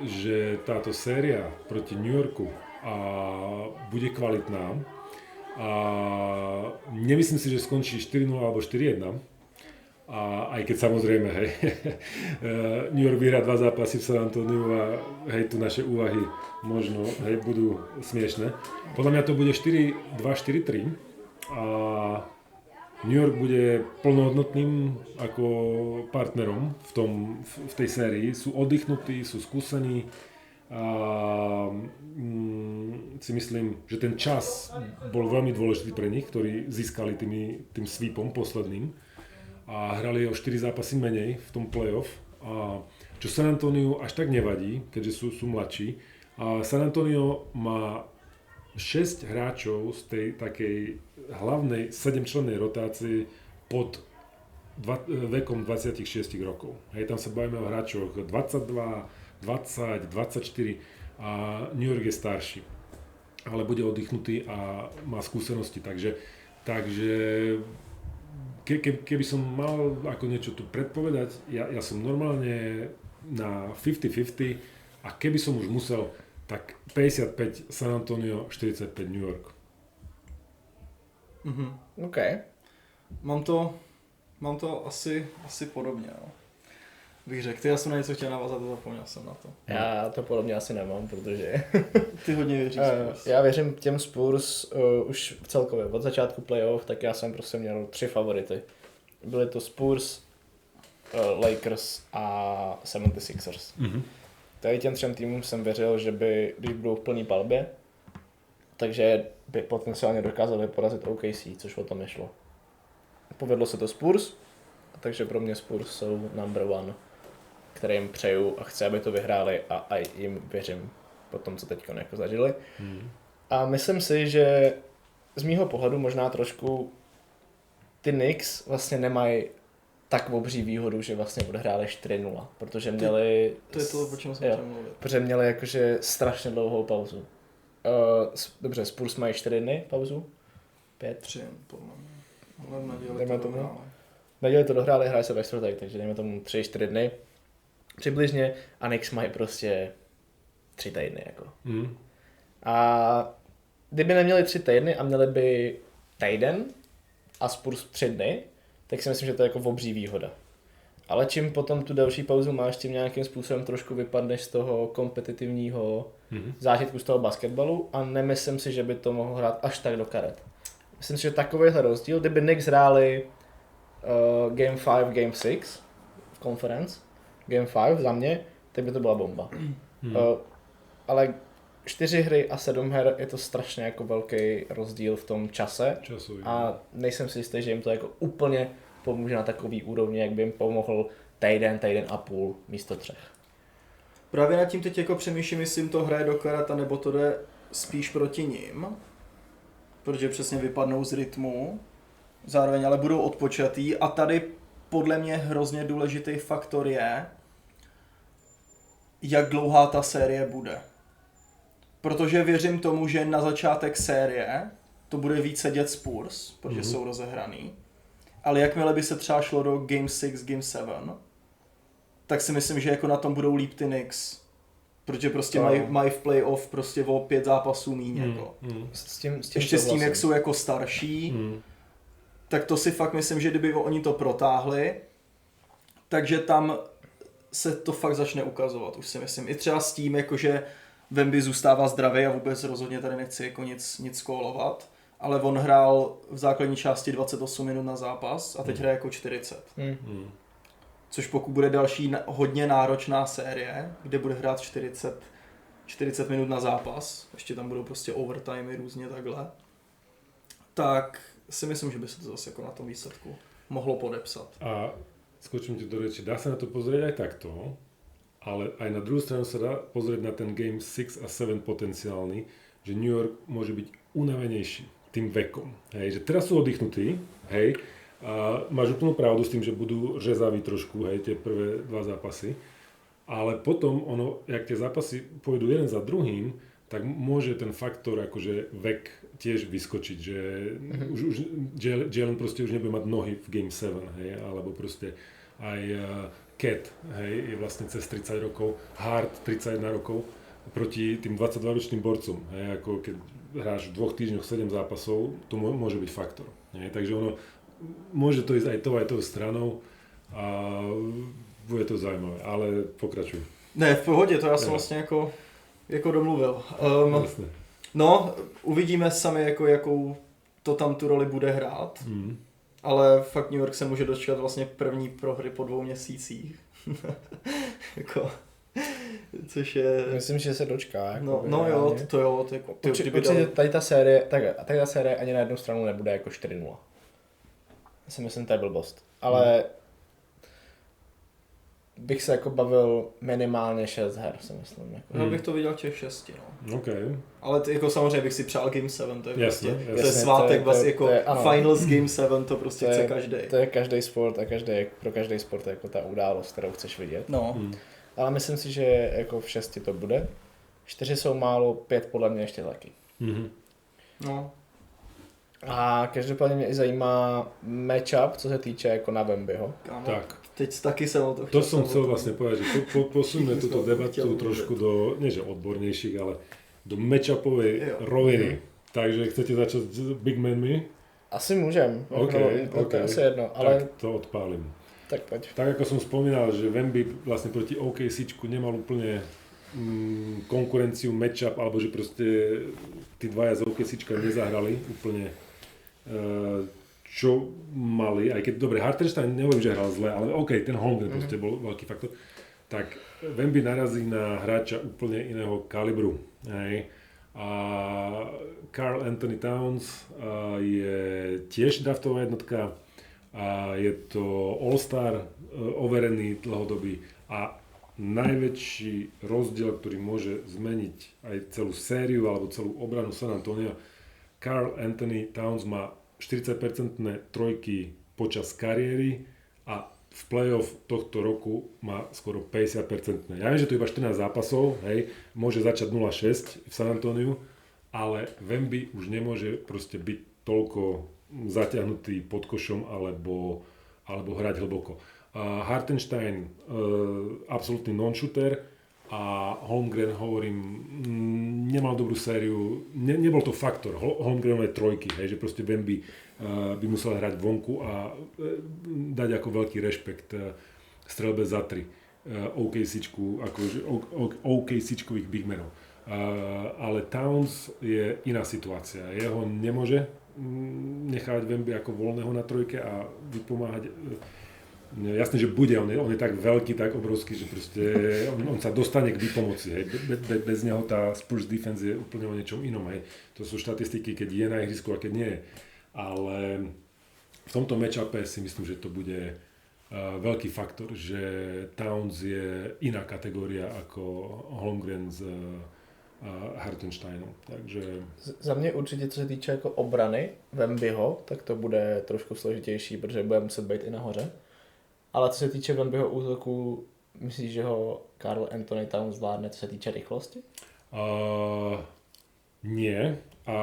že táto séria proti New Yorku bude kvalitná a nemyslím si, že skončí 4-0 alebo 4-1. A aj keď samozrejme, hej, New York vyhrá 2 zápasy v San Antoniu a hej, tu naše úvahy možno, hej, budú smiešné. Podľa mňa to bude 4-2-4-3 a New York bude plnohodnotným ako partnerom v tej sérii. Sú oddychnutí, sú skúsení a si myslím, že ten čas bol veľmi dôležitý pre nich, ktorí získali tým sweepom posledným a hrali o 4 zápasy menej v tom playoff, a čo San Antonio až tak nevadí, keďže sú mladší. A San Antonio má 6 hráčov z tej takej hlavnej 7-člennej rotácii pod vekom 26 rokov. Hej, tam sa bavíme o hráčoch 22, 20, 24 a New York je starší, ale bude oddychnutý a má skúsenosti, takže keby som mal ako niečo tu predpovedať, ja som normálne na 50-50 a keby som už musel, tak 55 San Antonio, 45 New York. OK. Mám to asi podobně, no. Bych řekl, já jsem na něco chtěl navázat a zapomněl jsem na to. Já to podobně asi nemám, protože... Ty hodně věříš Spurs. Já věřím těm Spurs už celkově od začátku playoff, tak já jsem prostě měl 3 favority. Byly to Spurs, Lakers a 76ers. Tady těm 3 týmům jsem věřil, že by, když budou v plný palbě, takže by potenciálně dokázali porazit OKC, což o tom nešlo. Povedlo se to Spurs, takže pro mě Spurs jsou number one, kterým přeju a chci, aby to vyhráli a jim věřím po tom, co teď jako zažili. A myslím si, že z mýho pohledu možná trošku ty Knicks vlastně nemají tak obří výhodu, že vlastně odehráli 4-0, protože měli... To je to, o čem jsem chtěl mluvit. Protože měli jakože strašně dlouhou pauzu. Dobře, Spurs mají 4 dny pauzu? 5? 3, podle mě. Ale neděli to dohráli. Neděli to dohráli, hrají se ve čtvrtek, takže dejme tomu 3-4 dny. Přibližně a Knicks mají prostě 3 týdny jako. A kdyby neměli 3 týdny a měli by týden a Spurs 3 dny, tak si myslím, že to je jako obří výhoda. Ale čím potom tu další pauzu máš, tím nějakým způsobem trošku vypadneš z toho kompetitivního zážitku z toho basketbalu a nemyslím si, že by to mohlo hrát až tak do karet. Myslím si, že takovýhle rozdíl, kdyby Knicks hráli Game 5, Game 6 v conference, Game 5 za mě, tak by to byla bomba. Ale 4 hry a 7 her je to strašně jako velký rozdíl v tom čase. A nejsem si jistý, že jim to jako úplně pomůže na takový úrovni, jak by jim pomohl týden a půl místo 3. Právě nad tím teď jako přemýšlím, jestli jim to hraje do karata, nebo to jde spíš proti ním. Protože přesně vypadnou z rytmu, zároveň ale budou odpočatý a tady podle mě hrozně důležitý faktor je, jak dlouhá ta série bude. Protože věřím tomu, že na začátek série to bude víc sedět Spurs, protože jsou rozehraný. Ale jakmile by se třeba šlo do Game 6, Game 7, tak si myslím, že jako na tom budou líp ty Knicks. Protože prostě mají v playoff prostě o 5 zápasů míň. Jako. S tím ještě s tím, jak jsou jako starší, tak to si fakt myslím, že kdyby oni to protáhli, takže tam se to fakt začne ukazovat, už si myslím. I třeba s tím, jakože Wemby zůstává zdravý a vůbec rozhodně tady nechci jako nic kólovat, ale on hrál v základní části 28 minut na zápas a teď hraje jako 40. Což pokud bude další hodně náročná série, kde bude hrát 40 minut na zápas, ještě tam budou prostě overtimey různě takhle, tak si myslím, že by se to zase jako na tom výsledku mohlo podepsat. A skočím ti do reči, dá sa na to pozrieť aj takto, ale aj na druhú stranu sa dá pozrieť na ten Game 6 a 7 potenciálny, že New York môže byť unavenejší tým vekom. Hej, že teraz sú oddychnutí, hej, a máš úplnú pravdu s tým, že budú řezaví trošku, hej, tie prvé 2 zápasy, ale potom ono, jak tie zápasy pôjdu jeden za druhým, tak môže ten faktor akože vek tiež vyskočiť, že už Jalen proste už nebude mať nohy v Game 7, hej, alebo proste aj Cat, hej, je vlastne cez 30 rokov, Hart 31 rokov, proti tým 22-ročným borcom, hej, ako keď hráš v 2 týždňoch 7 zápasov, to môže byť faktor, hej, takže ono môže to ísť aj tou stranou a bude to zaujímavé, ale pokračuj. Ne, v pohodě, to já jsem vlastně jako domluvil. No, uvidíme sami, jakou to tam tu roli bude hrát, ale fakt New York se může dočkat vlastně první prohry po 2 měsících. Jako, což je... Myslím, že se dočká. Jako no jo, to jo. Určitě tady ta série ani na jednu stranu nebude jako 4-0. Já si myslím, to je blbost. Ale bych se jako bavil minimálně 6 her, si myslím. Jako. No bych to viděl těch 6, no. Okay. Ale jako samozřejmě bych si přál Game 7, to je jasně, prostě, jasně. to je svátek, vlastně jako Finals Game 7, to prostě chce každý. To je každý sport a pro každý sport je jako ta událost, kterou chceš vidět. No. Ale myslím si, že jako v 6 to bude. 4 jsou málo, 5 podle mě ještě taky. No. A každopádně mě i zajímá matchup, co se týče jako na Wembyho. Tak. Teď taky jsem o to chtěl. To som chcel vlastne povedať, že posunme túto debatu trošku do, nie že odbornejších, ale do matchupovej roviny. Takže chcete začať s Big Manmi? Asi můžem. Okay. To je asi jedno, ale... Tak to odpálim. Tak poď. Tak ako som spomínal, že Wemby vlastne proti OKCčku nemal úplne konkurenciu, matchup, alebo že proste tí dvaja z OKCčka nezahrali úplne čo mali, aj keď dobre, Hartenstein neviem, že hral zle, ale OK, ten Holmgren proste bol veľký faktor. Tak Wemby narazí na hráča úplne iného kalibru. Hej. A Karl Anthony Towns je tiež draftová jednotka a je to All-Star, overený dlhodobý a najväčší rozdiel, ktorý môže zmeniť aj celú sériu alebo celú obranu San Antonio. Karl Anthony Towns má 40% trojky počas kariéry a v playoff tohto roku má skoro 50%. Ja viem, že to je iba 14 zápasov, hej, môže začať 0-6 v San Antoniu, ale Wemby už nemôže proste byť toľko zatiahnutý pod košom alebo hrať hlboko. Hartenstein absolútny non-shooter a Holmgren, hovorím, nemal dobrú sériu, nebol to faktor, Holmgrenové trojky, hej, že proste Wemby by musel hrať vonku a dať ako veľký rešpekt strelbe za 3 OKCčkových bigmenov. Ale Towns je iná situácia, jeho nemôže nechať Wemby ako voľného na trojke a vypomáhať. Jasné, že bude, on je tak veľký, tak obrovský, že proste on sa dostane k výpomoci. Hej. Bez neho tá Spurs defense je úplne o niečom inom. Hej. To sú štatistiky, keď je na ihrisku a keď nie je. Ale v tomto matchupe si myslím, že to bude veľký faktor, že Towns je iná kategória ako Holmgren s Hartensteinom. Takže... Za mě určitě, co se týče jako obrany Wembyho, tak to bude trošku složitější, protože bude muset být i nahoře. Ale co se týče Wembyho útoku, myslíš, že ho Karl Anthony Towns zvládne, co se týče rychlosti? Nie. A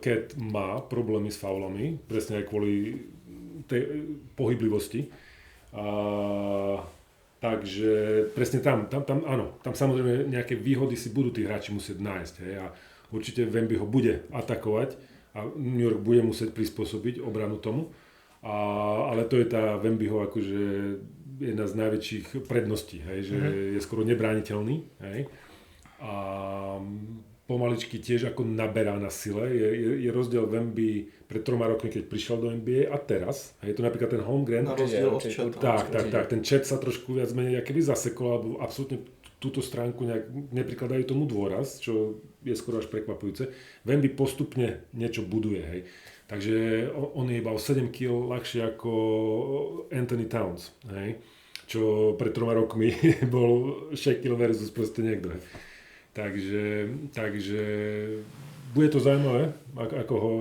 Cat má problémy s faulami, presne aj kvôli tej pohyblivosti. Takže presne tam áno, tam samozrejme nejaké výhody si budú tí hráči musieť nájsť. Hej, a určite Wemby ho bude atakovať a New York bude musieť prispôsobiť obranu tomu. Ale to je tá Wembyho akože jedna z najväčších predností, hej, že je skoro nebrániteľný. Hej. A pomaličky tiež ako naberá na sile. Je rozdiel Wemby pred 3 rokmi, keď prišiel do NBA a teraz. Je to napríklad ten Holmgren. Na rozdiel od Chata. Tak. Ten Chat sa trošku viac menej keby zasekol, alebo absolútne túto stránku nejak neprikladajú tomu dôraz, čo je skoro až prekvapujúce. Wemby postupne niečo buduje. Hej. Takže on je iba o 7 kg ľahšie ako Anthony Towns. Hej. Čo pred 3 rokmi bol Shaquille versus proste niekto. Hej. Takže bude to zaujímavé, ako ho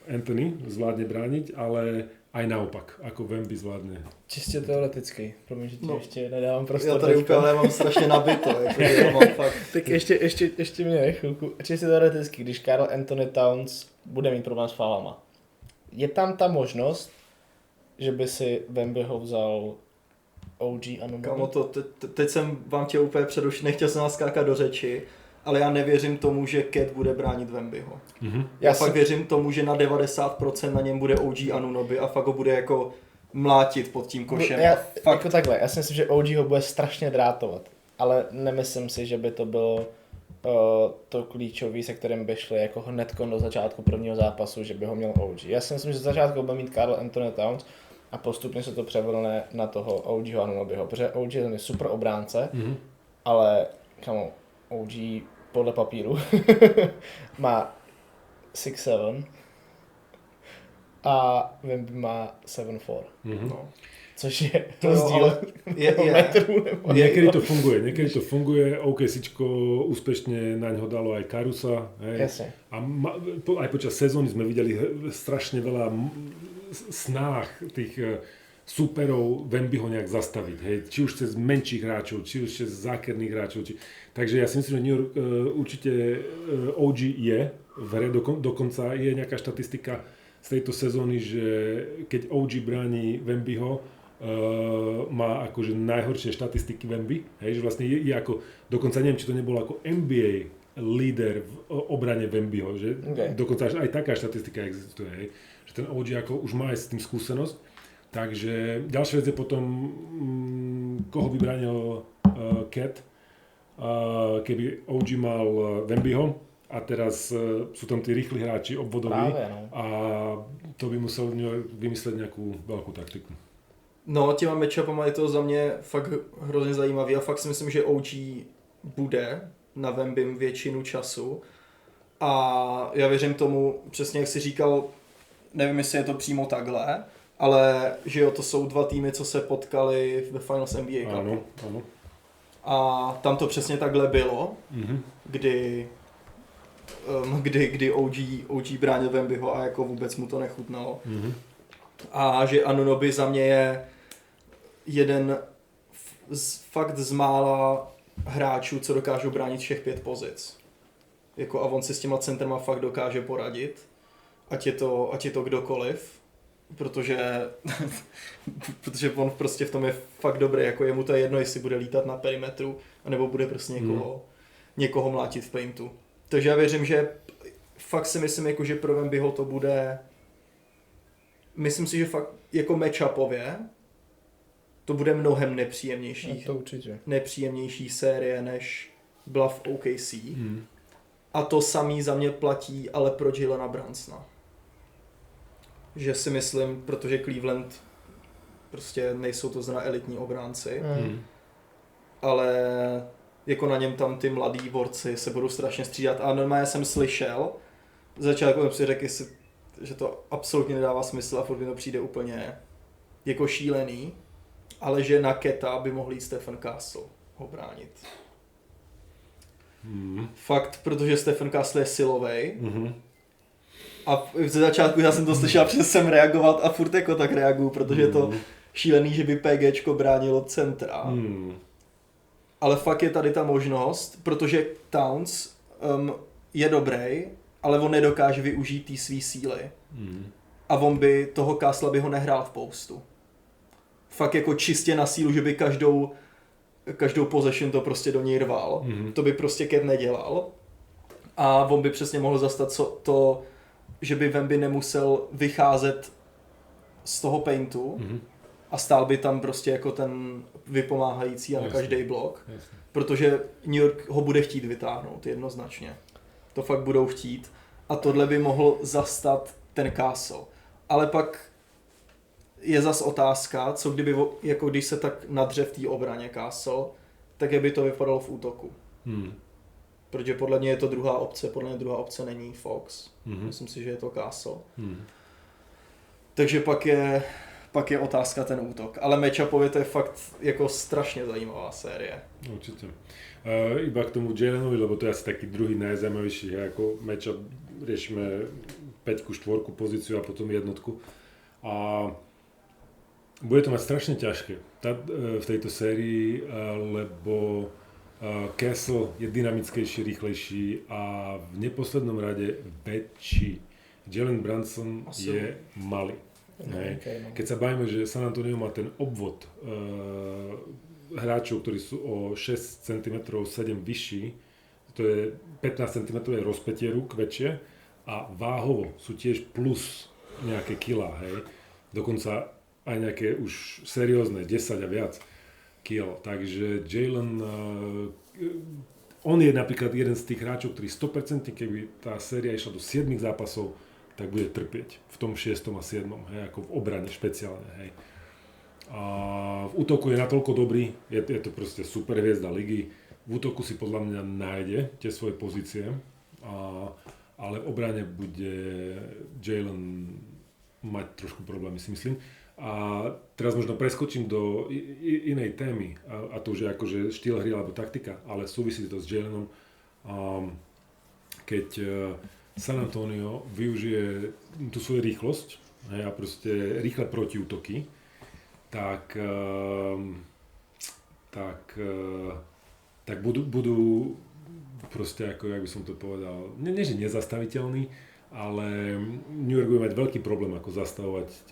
Anthony zvládne brániť, ale aj naopak, ako Wemby zvládne. Čistě teoreticky, promiň, že ti ještě nedávám prostor. Já tady úplně mám strašně nabito. Já mám fakt... Tak ještě mě chvilku. Čistě teoreticky, když Karl Anthony Towns bude mít problém s fálama, je tam ta možnost, že by si Wembyho vzal OG Anunoby? Kamo, teď jsem vám chtěl úplně předušit, nechtěl jsem vás skákat do řeči, ale já nevěřím tomu, že Cat bude bránit Wembyho. Mm-hmm. Já fakt věřím tomu, že na 90% na něm bude OG Anunoby a fakt ho bude jako mlátit pod tím košem. Fakt... Jako takhle, já si myslím, že OG ho bude strašně drátovat, ale nemyslím si, že by to bylo to klíčový, se kterým by šli jako hnedko do začátku prvního zápasu, že by ho měl OG. Já si myslím, že začátku bude mít Karl Anthony Towns a postupně se to převrne na toho OGho Anunobyho, protože OG je super obránce, ale kamo, OG podle papíru má 6'7" a Wemby má 7'4". No. Což je rozdíl metrů. Niekedy to funguje, OKCčko úspešne na ňo dalo aj Carusa. Hej. A aj počas sezóny sme videli strašne veľa snách tých superov Wembyho nejak zastaviť. Hej. Či už cez menších hráčov, či už cez zákerných hráčov. Takže ja si myslím, že New York určite OG je v hre, dokonca je nejaká štatistika z tejto sezóny, že keď OG bráni Wembyho, má akože najhoršie štatistiky Wemby, hej, že vlastne je ako, dokonca neviem, či to nebolo ako NBA líder v obrane Wembyho, že dokonca aj taká štatistika existuje, hej, že ten OG ako už má aj s tým skúsenosť, takže ďalšia vec je potom, koho by bránil Cat, keby OG mal Wembyho a teraz sú tam tí rýchli hráči obvodoví a to by musel vymyslet nejakú veľkú taktiku. No, těma matchupama je to za mě fakt hrozně zajímavý a fakt si myslím, že OG bude na Wembym většinu času a já věřím tomu, přesně jak jsi říkal, nevím, jestli je to přímo takhle, ale že jo, to jsou dva týmy, co se potkali ve Finals NBA Cupu. Ano. A tam to přesně takhle bylo, kdy OG bránil Wembyho a jako vůbec mu to nechutnalo. A že Anunoby za mě je jeden fakt z mála hráčů, co dokážou bránit všech 5 pozic. Jako a on si s těma centrama fakt dokáže poradit, ať je to kdokoliv, protože on prostě v tom je fakt dobrý, jako jemu to je jedno, jestli bude lítat na perimetru, anebo bude prostě někoho mlátit v paintu. Takže já věřím, že fakt si myslím, jako, že pro Wembyho to bude, myslím si, že fakt jako matchupově to bude mnohem nepříjemnější série, než byla v OKC. A to samý za mě platí, ale pro Jalena Brunsona. Že si myslím, protože Cleveland prostě nejsou to zrovna elitní obránci, ale jako na něm tam ty mladí borci se budou strašně střídat. A normálně jsem slyšel, z začátku jsem si řekl, že to absolutně nedává smysl a furt mi to přijde úplně jako šílený, ale že na Cata by mohl jít Stephen Castle ho bránit. Fakt, protože Stephen Castle je silovej. A ze začátku já jsem to slyšel, protože jsem reagoval a furt jako tak reaguju, protože je to šílený, že by PGčko bránilo centra. Ale fakt je tady ta možnost, protože Towns je dobrý, ale on nedokáže využít té svý síly. A on by toho Castle by ho nehrál v postu. Fakt jako čistě na sílu, že by každou possession to prostě do něj rval. To by prostě Cat nedělal. A on by přesně mohl zastat to, že by Wemby nemusel vycházet z toho paintu a stál by tam prostě jako ten vypomáhající a na každý blok. Protože New York ho bude chtít vytáhnout jednoznačně. To fakt budou chtít. A tohle by mohl zastat ten Castle. Ale pak je zas otázka, co kdyby, jako když se tak nadře v té obraně Castle, tak jak by to vypadalo v útoku. Protože podle mě je to druhá opce, podle mě druhá opce není Fox. Myslím si, že je to Castle. Takže pak je otázka ten útok. Ale matchupově to je fakt jako strašně zajímavá série. Určite. Iba k tomu Jalenovi, lebo to je asi taký druhý najzaujímavejší, ako matchup riešime 5, 4 pozíciu a potom jednotku. A bude to mať strašne ťažké v tejto sérii, lebo Castle je dynamickejší, rýchlejší a v neposlednom rade väčší. Jalen Brunson je malý. Keď sa bavíme, že San Antonio má ten obvod hráčov, ktorí sú o 6 cm 7 vyšší, to je 15 cm rozpätie rúk väčšie a váhovo sú tiež plus nejaké kilá, hej. Dokonca aj nejaké už seriózne 10 a viac kilo. Takže Jalen, on je napríklad jeden z tých hráčov, ktorý 100% keby tá séria išla do 7 zápasov, tak bude trpieť v tom 6. a 7. Hej, ako v obrane špeciálne. Hej. A v útoku je natoľko dobrý, je to proste super hviezda ligy. V útoku si podľa mňa nájde tie svoje pozície, ale v obrane bude Jalen mať trošku problémy, si myslím. A teraz možno preskočím do inej témy, a to už je akože štýl hry alebo taktika, ale súvisí to s Jalenom. Keď San Antonio využije tú svoju rýchlosť, hej, a proste rýchle protiútoky, tak budú proste, ako jak by som to povedal, nie že nezastaviteľný, ale New York bude mať veľký problém, ako zastavovať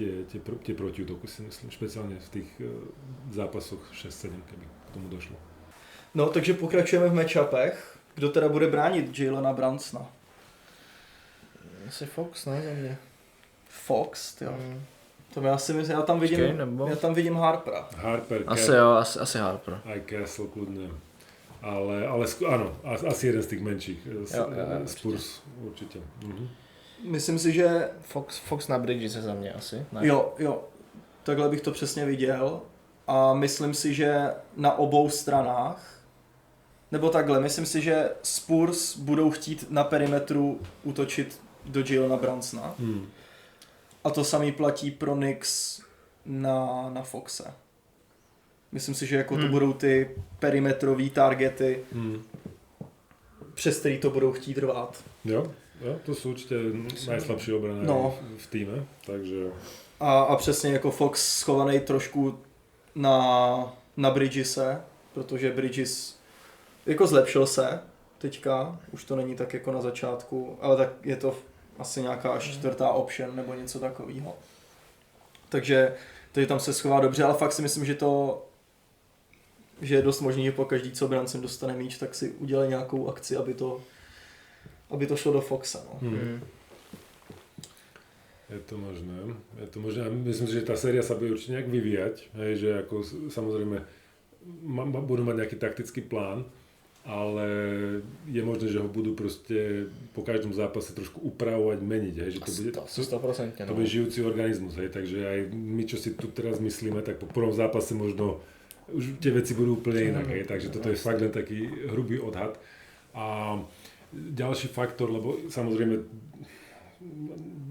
tie protiútoky, si myslím, špeciálne v tých zápasoch 6-7, keby k tomu došlo. No, takže pokračujeme v matchupech. Kdo teda bude bránit Jalena Brunsona? Asi Fox, ne, za mě. Fox, jo. To já si myslím, já tam vidím Harpera. Harper, asi jo, asi Harper. Aj Castle kludne. Ale áno, asi jeden z těch menších. Spurs určitě. Myslím si, že... Fox na Bridges je za mě asi. Ne? Jo. Takhle bych to přesně viděl. A myslím si, že na obou stranách, nebo takhle, myslím si, že Spurs budou chtít na perimetru útočit do Jalena Brunsona. A to samý platí pro Knicks na Foxe. Myslím si, že jako to budou ty perimetrový targety, přes který to budou chtít rvát. Jo, to jsou určitě najslabší obrany v týme, takže... A přesně jako Fox schovaný trošku na Bridgese, protože Bridges jako zlepšil se teďka, už to není tak jako na začátku, ale tak je to asi nějaká až 4. option nebo něco takového. Takže tam se schová dobře, ale fakt si myslím, že je dost možný, že pokaždý, co Brunson dostane míč, tak si udělá nějakou akci, aby to šlo do Foxa. No. Je to možné. Myslím si, že tá séria sa bude určite nejak vyvíjať, hej, že ako samozrejme budú mať nejaký taktický plán, ale je možné, že ho budú proste po každom zápase trošku upravovať, meniť, hej, že to bude 100%, to bude žijúci organizmus, hej, takže aj my, čo si tu teraz myslíme, tak po prvom zápase možno už tie veci budú úplne inak, hej, takže toto je fakt len taký hrubý odhad. A ďalší faktor, lebo samozrejme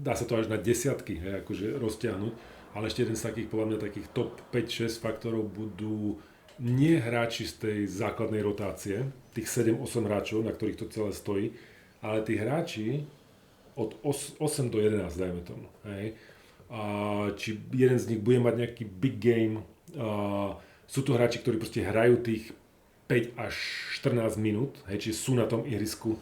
dá sa to až na desiatky, hej, akože roztiahnuť, ale ešte jeden z takých, podľa mňa takých top 5-6 faktorov budú nie hráči z tej základnej rotácie, tých 7-8 hráčov, na ktorých to celé stojí, ale tí hráči od 8 do 11, dajme tomu, hej. A či jeden z nich bude mať nejaký big game, sú to hráči, ktorí proste hrajú tých 5 až 14 minút, hej, či sú na tom ihrisku,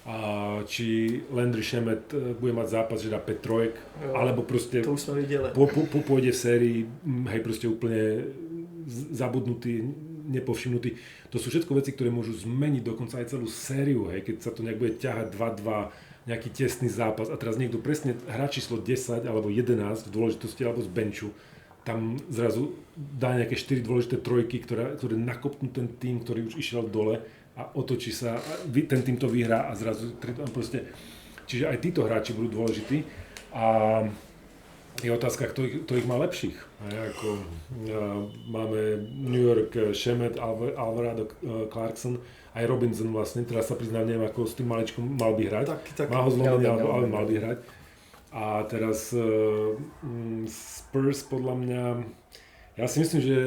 a či Landry Shamet bude mať zápas, že dá 5 trojek, alebo proste to už sme videli. Pôjde v sérii, hej, proste úplne zabudnutý, nepovšimnutý. To sú všetko veci, ktoré môžu zmeniť dokonca aj celú sériu, hej, keď sa to nejak bude ťahať 2-2, nejaký tesný zápas a teraz niekto presne hrá číslo 10 alebo 11 v dôležitosti alebo z benchu, tam zrazu dá nejaké 4 dôležité trojky, ktoré nakopnú ten tým, ktorý už išiel dole a otočí sa, ten tým to vyhrá a zrazu proste, čiže aj títo hráči budú dôležití a je otázka, kto ich má lepších. Ako, máme New York Shamet, Alvarado, Clarkson, aj Robinson vlastne, teraz sa priznám, neviem, ako s tým maličkom mal by hrať, má ho zlomený, ale mal by hrať. A teraz Spurs podľa mňa, ja si myslím, že,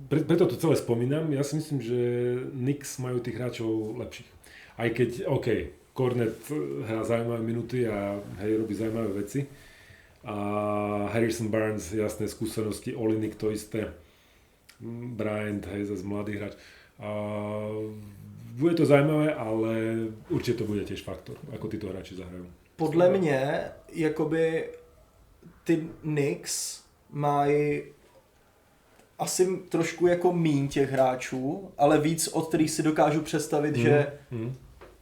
preto to celé spomínam, ja si myslím, že Knicks majú tých hráčov lepších. Aj keď, Kornet hrá zaujímavé minúty a robí zaujímavé veci. A Harrison Barnes, jasné skúsenosti, Olynyk to isté, Bryant, zase mladý hráč. Bude to zaujímavé, ale určite to bude tiež faktor, ako títo hráči zahrajú. Podle mě, jakoby ty Knicks mají asi trošku jako míň těch hráčů, ale víc, od kterých si dokážu představit, že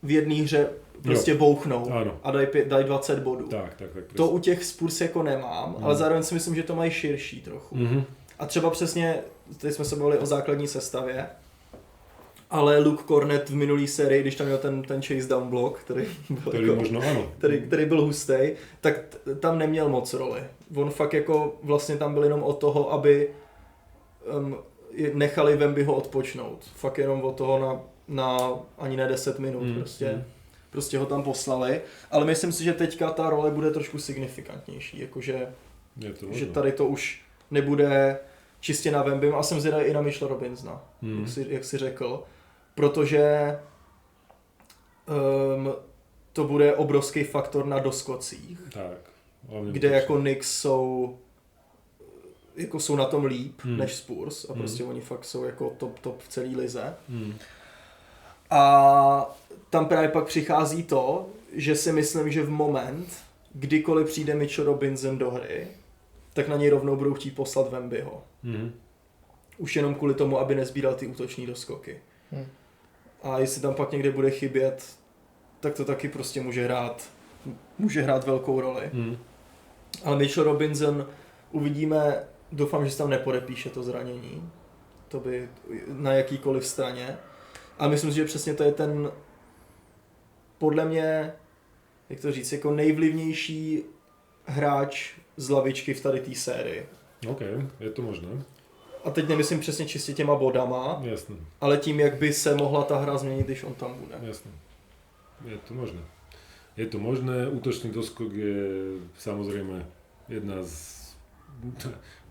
v jedné hře prostě bouchnou a dají 20 bodů. Tak, to u těch Spurs jako nemám, ale zároveň si myslím, že to mají širší trochu. A třeba přesně, tady jsme se bavili o základní sestavě, ale Luke Kornet v minulý sérii, když tam měl ten chase down block, který byl hustý, tak tam neměl moc roli. On fakt jako vlastně tam byl jenom od toho, aby nechali Wembyho odpočnout. Fakt jenom od toho na ani ne 10 minut prostě ho tam poslali. Ale myslím si, že teďka ta role bude trošku signifikantnější, jakože že tady to už nebude čistě na Wembym a jsem zvědavý i na Mitchella Robinsona, jak si řekl. Protože to bude obrovský faktor na doskocích, kde jako Knicks jsou na tom líp než Spurs a prostě oni fakt jsou jako top v celé lize. A tam právě pak přichází to, že si myslím, že v moment, kdykoliv přijde Mitchell Robinson do hry, tak na něj rovnou budou chtít poslat Wembyho. Už jenom kvůli tomu, aby nezbíral ty útoční doskoky. a jestli tam pak někde bude chybět, tak to taky prostě může hrát velkou roli. Ale Mitchell Robinson uvidíme, doufám, že se tam nepodepíše to zranění, to by na jakýkoliv straně. A myslím si, že přesně to je ten, podle mě, jak to říct, jako nejvlivnější hráč z lavičky v tady té sérii. OK, je to možné. A teď nemyslím přesně čistě těma bodama, Jasné. ale tím, jak by se mohla ta hra změnit, když on tam bude. Jasné. Je to možné. Je to možné, útočný doskok je samozrejme jedna z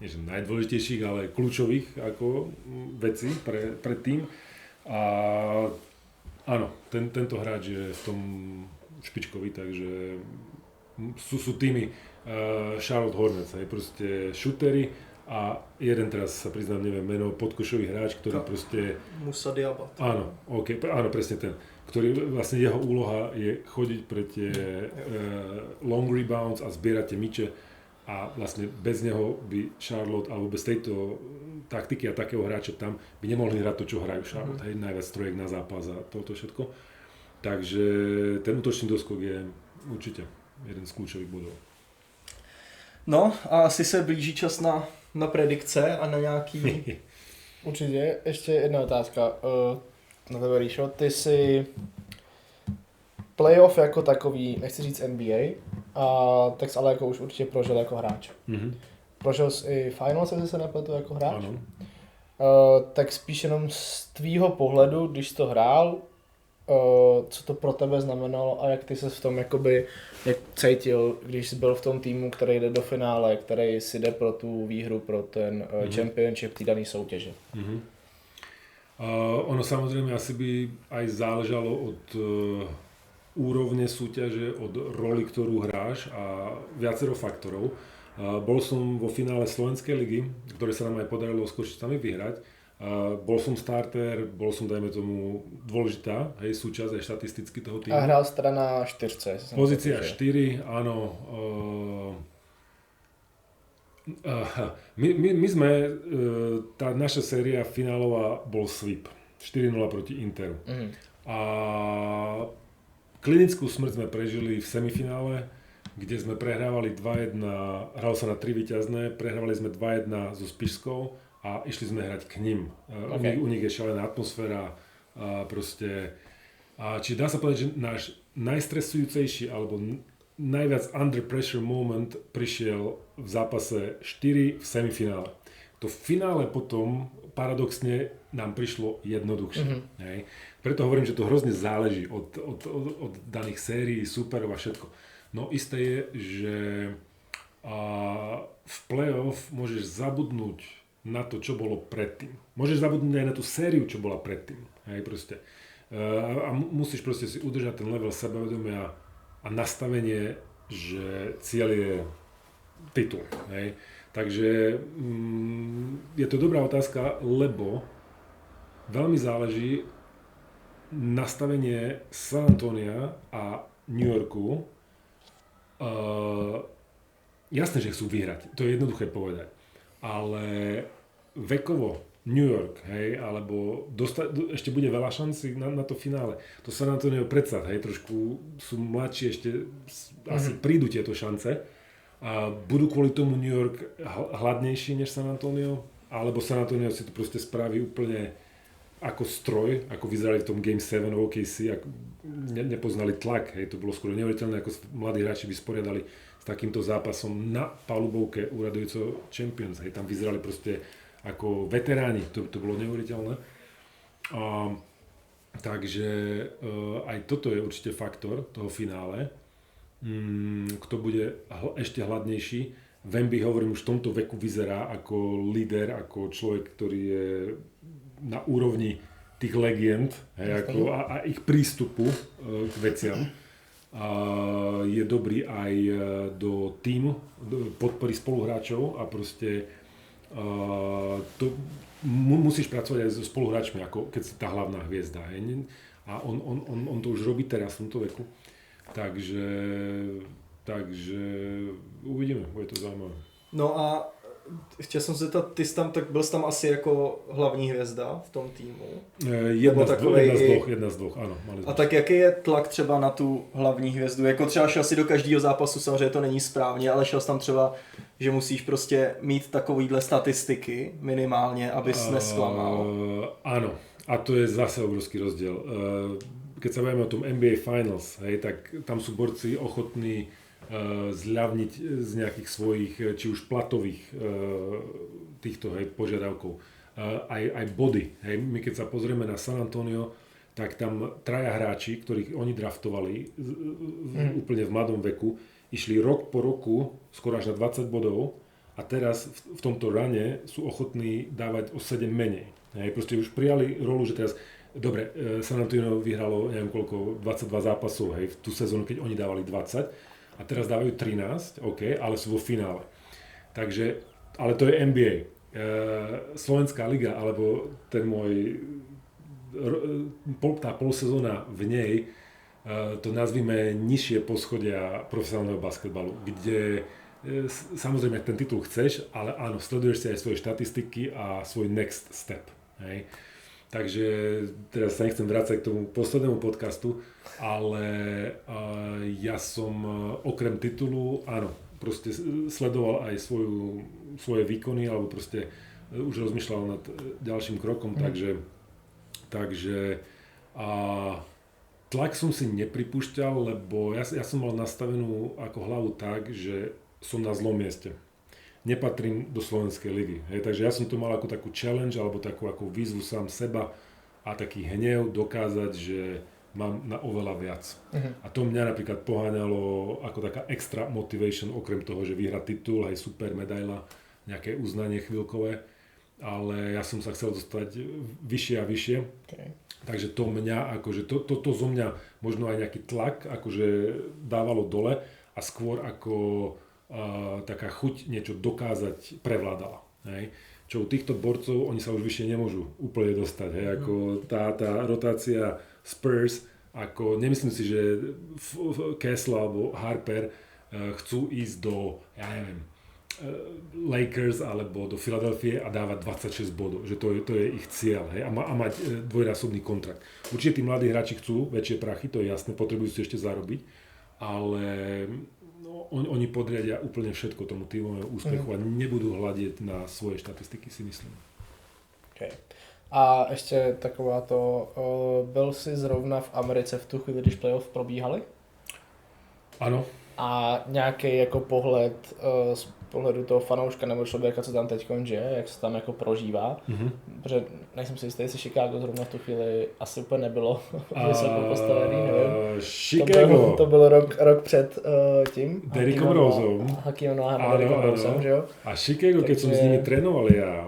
nie že najdôležitejších, ale kľúčových ako vecí pre tým. A áno, tento hráč je v tom špičkový, takže sú týmy Charlotte Hornets, hej, proste šutery a jeden teraz sa priznám, neviem meno, podkošový hráč, ktorý proste... Musa Diabat. Áno, áno, presne ten. Ktorý vlastne jeho úloha je chodiť pre tie long rebounds a zbierať tie myče a vlastne bez neho by Charlotte, alebo bez tejto taktiky a takého hráča tam by nemohli hrať to, čo hrajú Charlotte, hej, najviac trojek na zápas a toto všetko. Takže ten útočný doskok je určite jeden z kľúčových bodov. No a asi se blíží čas na predikce a na nějaký... Určitě. Ještě jedna otázka na tebe, Ríšo. Ty jsi playoff jako takový, nechci říct NBA, tak jsi ale jako už určitě prožil jako hráč. Mm-hmm. Prožil jsi i finals, jestli se nepletu, jako hráč? Ano. Tak spíš jenom z tvýho pohledu, když jsi to hrál, co to pro tebe znamenalo a jak ty ses v tom jakoby, jak cítil, když jsi byl v tom týmu, který jde do finále, který si jde pro tu výhru, pro ten championship té dané soutěže. Mm-hmm. Ono samozrejme asi by aj záležalo od úrovne súťaže, od roli, ktorú hráš a viacero faktorov. Bol som vo finále Slovenskej ligy, ktoré sa nám aj podarilo s Košicami vyhrať. Bol som starter, bol som, dajme tomu, dôležitá, hej, súčasť aj štatisticky toho týmu. A hral strana 4. Pozícia 4, áno. My sme, tá naša séria finálová bol sweep. 4-0 proti Interu. Mm. A klinickú smrť sme prežili v semifinále, kde sme prehrávali 2-1, hralo sa na 3 víťazné, prehrávali sme 2-1 so Spišskou a išli sme hrať k ním. Okay. U nich je šalená atmosféra a proste... Čiže dá sa povedať, že náš najstresujúcejší alebo najviac under pressure moment prišiel v zápase 4 v semifinále. To finále potom paradoxne nám prišlo jednoduchšie. Mm-hmm. Hej. Preto hovorím, že to hrozne záleží od daných sérií, superov a všetko. No isté je, že v play-off môžeš zabudnúť na to, čo bolo predtým. Môžeš zabudnúť aj na tú sériu, čo bola predtým. Hej, proste. A musíš proste si udržať ten level sebavedomia a nastavenie, že cieľ je titul. Hej. Takže je to dobrá otázka, lebo veľmi záleží nastavenie San Antonia a New Yorku. Jasné, že chcú vyhrať, to je jednoduché povedať, ale vekovo New York, hej, alebo ešte bude veľa šancí na to finále. To San Antonio predsa, hej, trošku sú mladší, ešte asi prídu tieto šance a budú kvôli tomu New York hladnejší než San Antonio, alebo San Antonio si to proste spraví úplne ako stroj, ako vyzerali v tom Game 7 OKC, ako nepoznali tlak, hej, to bolo skoro neuveriteľné, ako mladí hráči vysporiadali s takýmto zápasom na palubovke úradujúceho Champions, hej, tam vyzerali proste ako veteráni, to bolo neuveriteľné. Takže aj toto je určite faktor toho finále, kto bude ešte hladnejší. Wemby, hovorím, už v tomto veku vyzerá ako líder, ako človek, ktorý je na úrovni tých legend, hej, ako, a ich prístupu k veciam. Je dobrý aj do týmu, do podpory spoluhráčov a proste musíš pracovať aj so spoluhráčmi, ako keď si tá hlavná hviezda. Hej. A on to už robí teraz v tomto veku. Takže uvidíme, bude to zaujímavé. No a chtěl jsem se zeptat, ty jsi tam, tak byl jsi tam asi jako hlavní hvězda v tom týmu? Jedna z dvoch, áno. A tak jaký je tlak třeba na tu hlavní hvězdu? Jako třeba šel si do každého zápasu, samozřejmě to není správně, ale šel jsi tam třeba, že musíš prostě mít takovýhle statistiky minimálně, abys nesklamal. Áno, a to je zase obrovský rozdiel. Keď sa bavíme o tom NBA Finals, hej, tak tam sú borci ochotní zľavniť z nejakých svojich, či už platových týchto požiadavkov. Aj body. Hej. My keď sa pozrieme na San Antonio, tak tam traja hráči, ktorých oni draftovali úplne v mladom veku, išli rok po roku skoro až na 20 bodov a teraz v tomto rane sú ochotní dávať o 7 menej. Hej. Proste už prijali rolu, že teraz dobre, San Antonio vyhralo neviem koľko, 22 zápasov, hej, v tú sezónu, keď oni dávali 20 a teraz dávajú 13, OK, ale sú vo finále. Takže, ale to je NBA. Slovenská liga, alebo ten môj, tá polsezóna v nej, to nazvime nižšie poschodia profesionálneho basketbalu, kde samozrejme ten titul chceš, ale áno, sleduješ si aj svoje štatistiky a svoj next step. Hej. Takže teraz sa nechcem vrácať k tomu poslednému podcastu, ale ja som okrem titulu, áno, proste sledoval aj svoje výkony, alebo proste už rozmýšľal nad ďalším krokom, takže tlak som si nepripúšťal, lebo ja som mal nastavenú ako hlavu tak, že som na zlom mieste. Nepatrím do slovenskej ligy. Hej, takže ja som to mal ako takú challenge alebo takú ako výzvu sám seba a taký hnev dokázať, že mám na oveľa viac. A to mňa napríklad poháňalo ako taká extra motivation, okrem toho, že vyhrať titul, aj super medaila, nejaké uznanie chvíľkové, ale ja som sa chcel dostať vyššie a vyššie. Okay. Takže to mňa, akože to zo mňa možno aj nejaký tlak akože dávalo dole a skôr ako taká chuť niečo dokázať prevládala. Hej. Čo u týchto borcov, oni sa už vyššie nemôžu úplne dostať. Hej. Ako tá rotácia Spurs, ako nemyslím si, že Kessler alebo Harper chcú ísť do, ja neviem, Lakers alebo do Filadelfie a dávať 26 bodov, že to je ich cieľ, hej, a mať dvojnásobný kontrakt. Určite tí mladí hráči chcú väčšie prachy, to je jasné, potrebujú si ešte zarobiť, ale oni podriadia úplne všetko tomu tímovému úspechu a nebudú hľadiť na svoje štatistiky, si myslím. Okay. A ještě taková to, byl jsi zrovna v Americe v tu chvíli, když playoff probíhaly? Ano. A nějaký jako pohled z pohledu toho fanouška nebo člověka, co tam teď žije, jak se tam jako prožívá, protože nejsem si jistý, jestli Chicago zrovna v tu chvíli asi úplně nebylo vysoko postavený, nevím. Chicago. To byl rok před tím. Derrickom Roseom. Hakimom Noahom a Derrickom Roseom, že jo? A Chicago, keď som s nimi trénoval ja,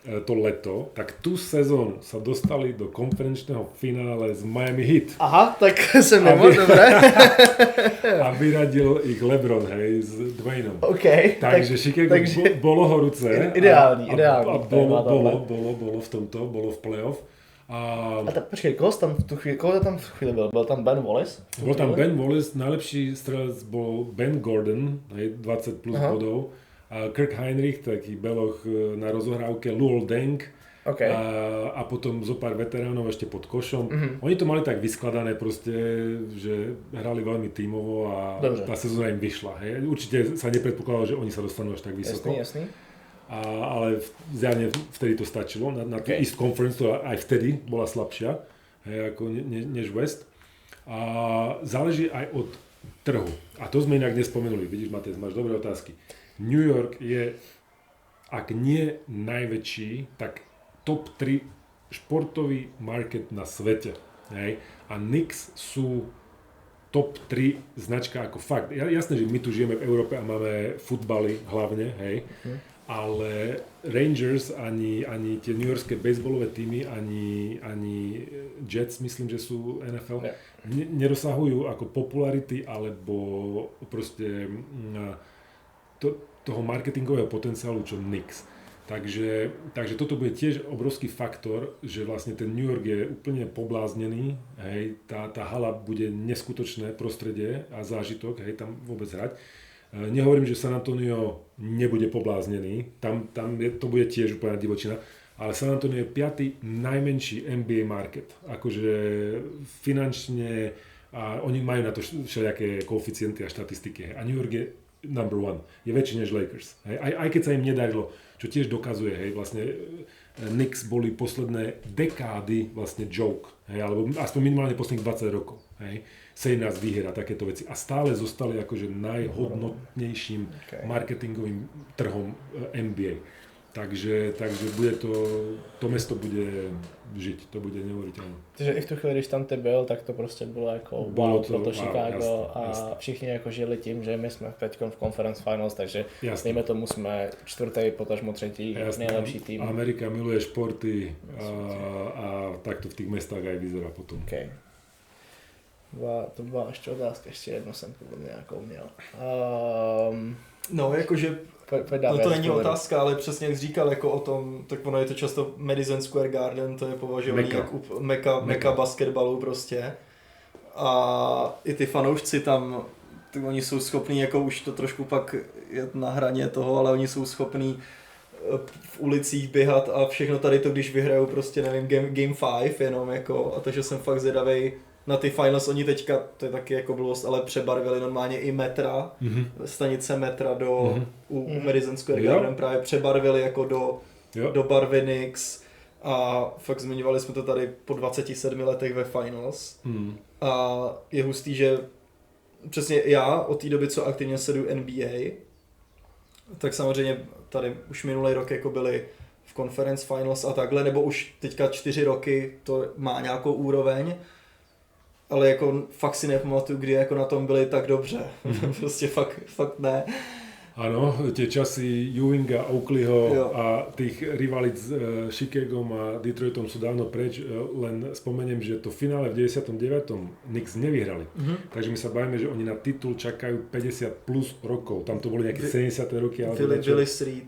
to leto, tak tú sezónu sa dostali do konferenčného finále z Miami Heat. Aha, tak jsem mimo, dobré. A vyradil ich LeBron, hej, s Dwaynom. OK. Takže Chicago bolo horúce. Ideální. A bolo v tomto, bolo v playoff. A tak počkej, koho tam v chvíli byl? Byl tam Ben Wallace? Bol tam Ben Wallace, najlepší strelec bol Ben Gordon, hej, 20 plus bodov. A Kirk Heinrich, taký beloch na rozohrávke, Luol Deng, okay. a potom zo pár veteránov ešte pod košom. Oni to mali tak vyskladané proste, že hrali veľmi tímovo a tá sezóna im vyšla. Hej. Určite sa nepredpokladalo, že oni sa dostanú až tak vysoko. Jasný. Ale zjavne vtedy to stačilo. Na East Conference to aj vtedy bola slabšia, hej, ako než West. A záleží aj od trhu. A to sme inak nespomenuli. Vidíš, Matej, máš dobré otázky. New York je, ak nie najväčší, tak top 3 športový market na svete. Hej? A Knicks sú top 3 značka ako fakt. Jasné, že my tu žijeme v Európe a máme futbaly hlavne, hej? Ale Rangers, ani tie newyorské baseballové týmy, ani Jets, myslím, že sú NFL, nedosahujú ako popularity alebo proste toho marketingového potenciálu, čo Knicks. Takže toto bude tiež obrovský faktor, že vlastne ten New York je úplne pobláznený, hej, tá hala bude neskutočné prostredie a zážitok, hej, tam vôbec hrať. Nehovorím, že San Antonio nebude pobláznený, tam to bude tiež úplná divočina, ale San Antonio je 5. najmenší NBA market. Akože finančne, a oni majú na to všelijaké koeficienty a štatistiky. A New York je number one, je väčší než Lakers. Hej. Aj keď sa im nedarilo, čo tiež dokazuje, hej, vlastne Knicks boli posledné dekády vlastne joke, hej, alebo aspoň minimálne posledných 20 rokov. Hej. 17 výher a takéto veci. A stále zostali akože najhodnotnejším marketingovým trhom NBA. Takže bude to mesto bude žiť, to bude neuvěřitelné. Takže i v tu chvíli, když tam ty byl, tak to prostě bylo jako wow pro to Chicago a všichni jako žili tím, že my jsme teď v Conference Finals, takže dejme tomu jsme 4., potažmo 3. nejlepší tým. Amerika miluje športy a tak to v těch mestách aj vyzerá potom. Okay. To byla ještě otázka, ještě jedno jsem podle nějakou měl. No, jakože to není otázka, ale přesně jak jsi říkal jako o tom, tak ono je to často Madison Square Garden, to je považovaný jako meka basketbalu prostě. A i ty fanoušci tam, oni jsou schopní, jako už to trošku pak je na hraně toho, ale oni jsou schopní v ulicích běhat a všechno tady to, když vyhrajou prostě, nevím, game 5 jenom jako, a takže jsem fakt zvědavej na ty finals. Oni teďka, to je taky jako blbost, ale přebarvili normálně i metra, stanice metra u Madison Square Garden právě přebarvili jako do barvy Knicks a fakt zmiňovali jsme to tady po 27 letech ve finals. A je hustý, že přesně já od té doby, co aktivně sleduju NBA, tak samozřejmě tady už minulý rok jako byli v Conference Finals a takhle, nebo už teďka 4 roky to má nějakou úroveň, ale jako fakt si nepamatuju, kdy jako na tom byli tak dobře. Prostě fakt ne. Áno, tie časy Ewinga, Oakleyho a tých rivalít s Chicagom a Detroitom sú dávno preč, len spomeniem, že to finále v 99. Knicks nevyhrali. Takže my sa bavíme, že oni na titul čakajú 50 plus rokov. Tam to boli nejaké 70. roky. Billy Street.